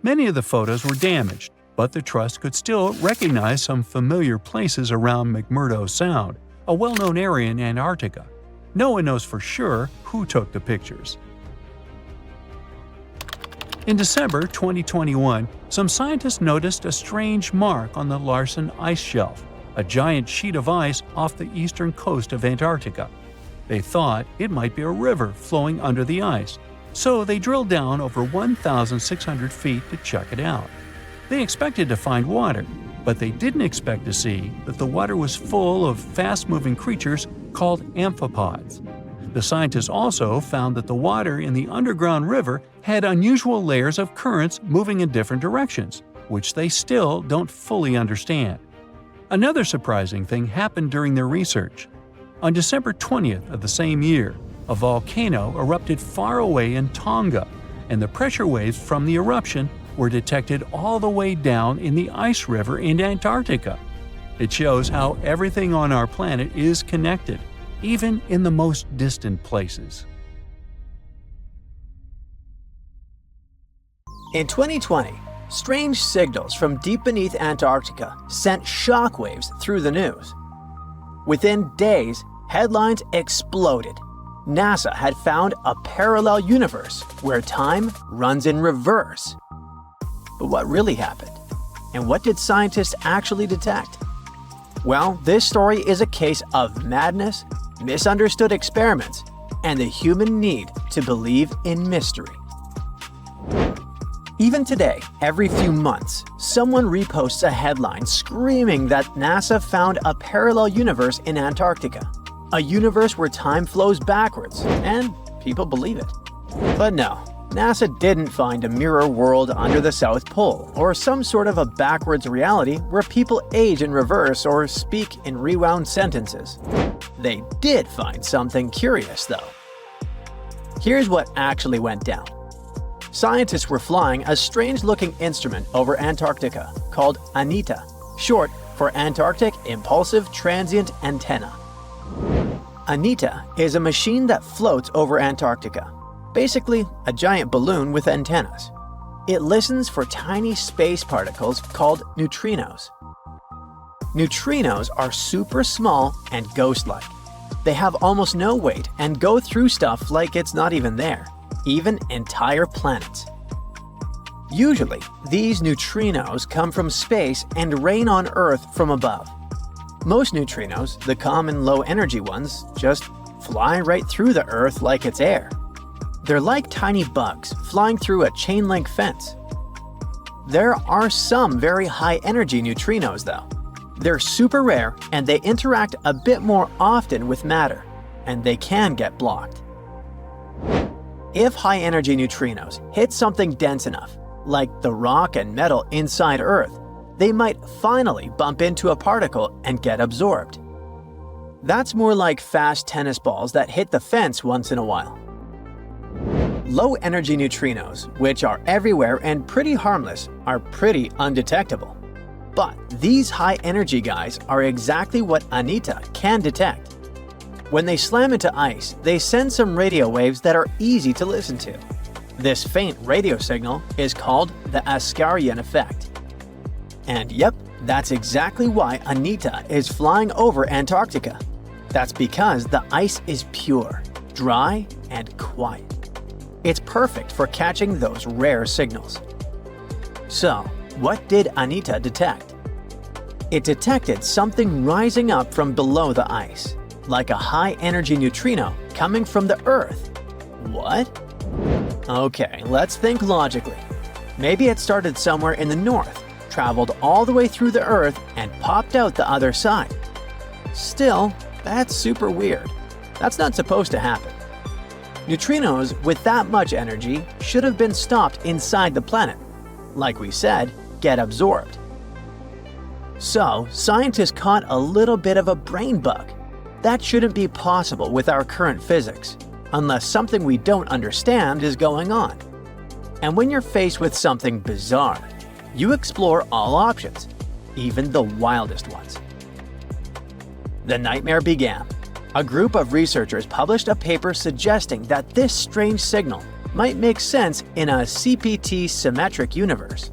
Speaker 1: Many of the photos were damaged, but the Trust could still recognize some familiar places around McMurdo Sound, a well-known area in Antarctica. No one knows for sure who took the pictures. In December 2021, some scientists noticed a strange mark on the Larsen ice shelf, a giant sheet of ice off the eastern coast of Antarctica. They thought it might be a river flowing under the ice, so they drilled down over 1,600 feet to check it out. They expected to find water, but they didn't expect to see that the water was full of fast-moving creatures called amphipods. The scientists also found that the water in the underground river had unusual layers of currents moving in different directions, which they still don't fully understand. Another surprising thing happened during their research. On December 20th of the same year, a volcano erupted far away in Tonga, and the pressure waves from the eruption were detected all the way down in the ice river in Antarctica. It shows how everything on our planet is connected, even in the most distant places.
Speaker 2: In 2020, strange signals from deep beneath Antarctica sent shockwaves through the news. Within days, headlines exploded. NASA had found a parallel universe where time runs in reverse. But what really happened? And what did scientists actually detect? Well, this story is a case of madness, misunderstood experiments, and the human need to believe in mystery. Even today, every few months, someone reposts a headline screaming that NASA found a parallel universe in Antarctica. A universe where time flows backwards, and people believe it. But no, NASA didn't find a mirror world under the South Pole, or some sort of a backwards reality where people age in reverse or speak in rewound sentences. They did find something curious, though. Here's what actually went down. Scientists were flying a strange-looking instrument over Antarctica called ANITA, short for Antarctic Impulsive Transient Antenna. ANITA is a machine that floats over Antarctica, basically a giant balloon with antennas. It listens for tiny space particles called neutrinos. Neutrinos are super small and ghost-like. They have almost no weight and go through stuff like it's not even there, even entire planets. Usually, these neutrinos come from space and rain on Earth from above. Most neutrinos, the common low-energy ones, just fly right through the Earth like it's air. They're like tiny bugs flying through a chain-link fence. There are some very high-energy neutrinos, though. They're super rare and they interact a bit more often with matter, and they can get blocked. If high-energy neutrinos hit something dense enough, like the rock and metal inside Earth, they might finally bump into a particle and get absorbed. That's more like fast tennis balls that hit the fence once in a while. Low-energy neutrinos, which are everywhere and pretty harmless, are pretty undetectable. But these high-energy guys are exactly what ANITA can detect. When they slam into ice, they send some radio waves that are easy to listen to. This faint radio signal is called the Askaryan effect. And yep, that's exactly why ANITA is flying over Antarctica. That's because the ice is pure, dry, and quiet. It's perfect for catching those rare signals. So, what did ANITA detect? It detected something rising up from below the ice, like a high-energy neutrino coming from the Earth. What? Okay, let's think logically. Maybe it started somewhere in the north, traveled all the way through the Earth, and popped out the other side. Still, that's super weird. That's not supposed to happen. Neutrinos with that much energy should have been stopped inside the planet. Like we said, get absorbed. So, scientists caught a little bit of a brain bug. That shouldn't be possible with our current physics, unless something we don't understand is going on. And when you're faced with something bizarre, you explore all options, even the wildest ones. The nightmare began. A group of researchers published a paper suggesting that this strange signal might make sense in a CPT symmetric universe.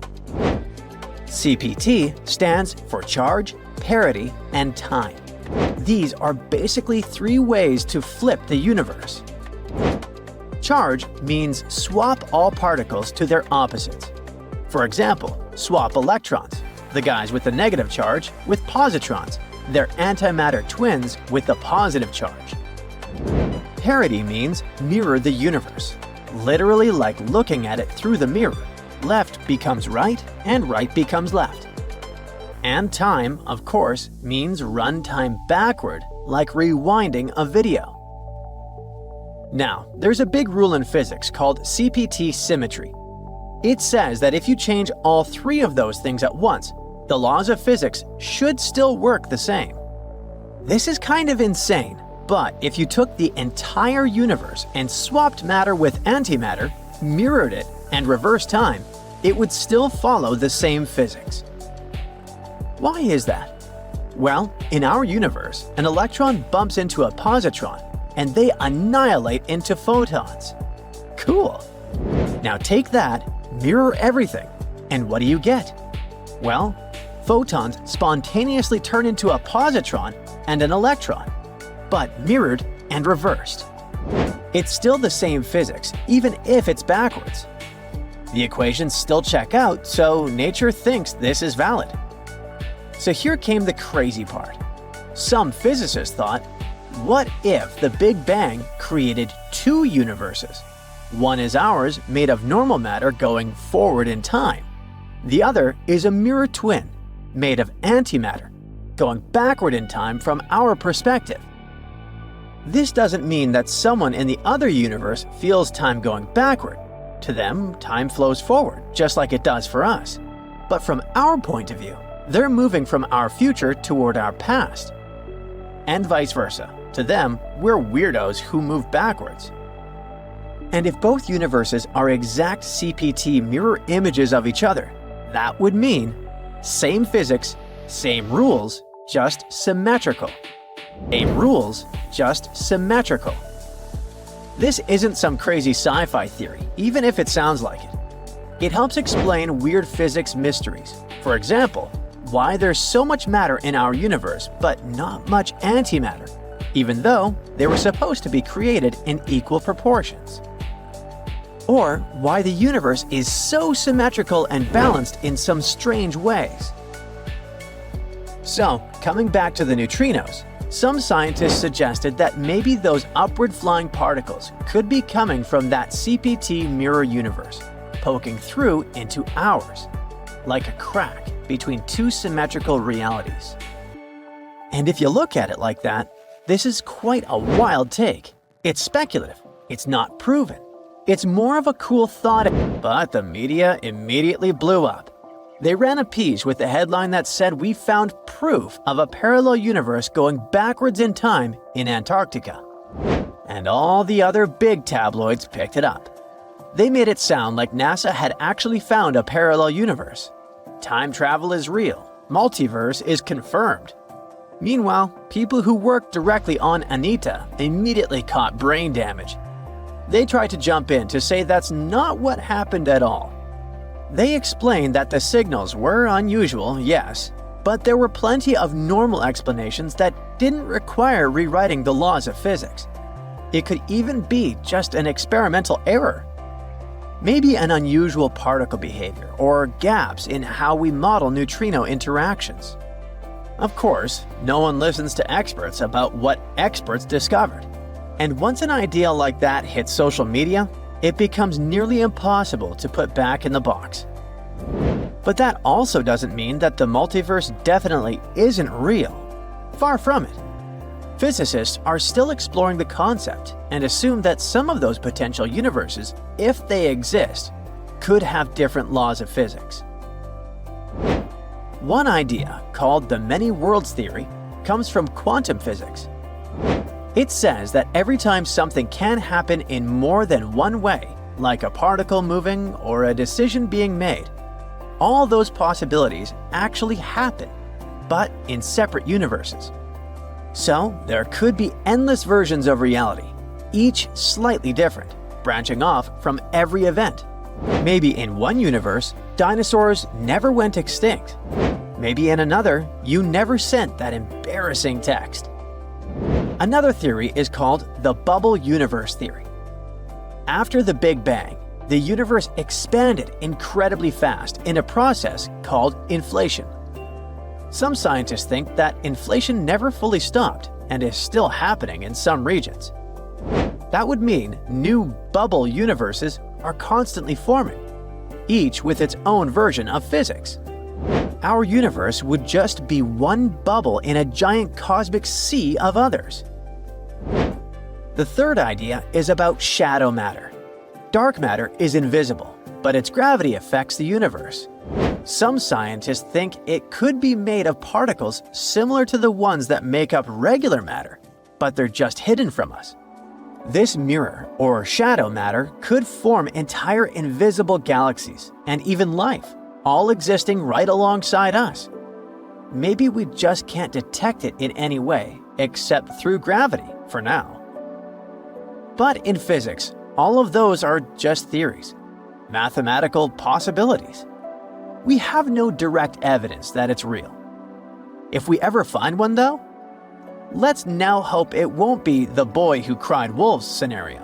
Speaker 2: CPT stands for charge, parity, and time. These are basically three ways to flip the universe. Charge means swap all particles to their opposites. For example, swap electrons, the guys with the negative charge, with positrons, their antimatter twins with the positive charge. Parity means mirror the universe, literally like looking at it through the mirror. Left becomes right and right becomes left. And time, of course, means run time backward, like rewinding a video. Now, there's a big rule in physics called CPT symmetry. It says that if you change all three of those things at once, the laws of physics should still work the same. This is kind of insane, but if you took the entire universe and swapped matter with antimatter, mirrored it, and reversed time, it would still follow the same physics. Why is that? Well, in our universe, an electron bumps into a positron, and they annihilate into photons. Cool! Now take that, mirror everything, and what do you get? Well, photons spontaneously turn into a positron and an electron, but mirrored and reversed. It's still the same physics, even if it's backwards. The equations still check out, so nature thinks this is valid. So here came the crazy part. Some physicists thought, what if the Big Bang created two universes? One is ours, made of normal matter going forward in time. The other is a mirror twin, made of antimatter, going backward in time from our perspective. This doesn't mean that someone in the other universe feels time going backward. To them, time flows forward, just like it does for us. But from our point of view, they're moving from our future toward our past. And vice versa. To them, we're weirdos who move backwards. And if both universes are exact CPT mirror images of each other, that would mean same physics, same rules, just symmetrical. Same rules, just symmetrical. This isn't some crazy sci-fi theory, even if it sounds like it. It helps explain weird physics mysteries. For example, why there's so much matter in our universe but not much antimatter, even though they were supposed to be created in equal proportions. Or why the universe is so symmetrical and balanced in some strange ways. So, coming back to the neutrinos, some scientists suggested that maybe those upward flying particles could be coming from that CPT mirror universe, poking through into ours, like a crack between two symmetrical realities. And if you look at it like that, this is quite a wild take. It's speculative. It's not proven. It's more of a cool thought, but the media immediately blew up. They ran a piece with the headline that said we found proof of a parallel universe going backwards in time in Antarctica. And all the other big tabloids picked it up. They made it sound like NASA had actually found a parallel universe. Time travel is real. Multiverse is confirmed. Meanwhile, people who worked directly on Anita immediately caught brain damage. They tried to jump in to say that's not what happened at all. They explained that the signals were unusual, yes, but there were plenty of normal explanations that didn't require rewriting the laws of physics. It could even be just an experimental error. Maybe an unusual particle behavior or gaps in how we model neutrino interactions. Of course, no one listens to experts about what experts discovered. And once an idea like that hits social media, it becomes nearly impossible to put back in the box. But that also doesn't mean that the multiverse definitely isn't real. Far from it. Physicists are still exploring the concept and assume that some of those potential universes, if they exist, could have different laws of physics. One idea, called the many worlds theory, comes from quantum physics. It says that every time something can happen in more than one way, like a particle moving or a decision being made. All those possibilities actually happen, but in separate universes. So there could be endless versions of reality, each slightly different, branching off from every event. Maybe in one universe, dinosaurs never went extinct. Maybe in another, you never sent that embarrassing text. Another theory is called the bubble universe theory. After the Big Bang, the universe expanded incredibly fast in a process called inflation. Some scientists think that inflation never fully stopped and is still happening in some regions. That would mean new bubble universes are constantly forming, each with its own version of physics. Our universe would just be one bubble in a giant cosmic sea of others. The third idea is about shadow matter. Dark matter is invisible, but its gravity affects the universe. Some scientists think it could be made of particles similar to the ones that make up regular matter, but they're just hidden from us. This mirror, or shadow matter, could form entire invisible galaxies and even life, all existing right alongside us. Maybe we just can't detect it in any way except through gravity for now. But in physics, all of those are just theories, mathematical possibilities. We have no direct evidence that it's real. If we ever find one though, let's now hope it won't be the boy who cried wolf scenario.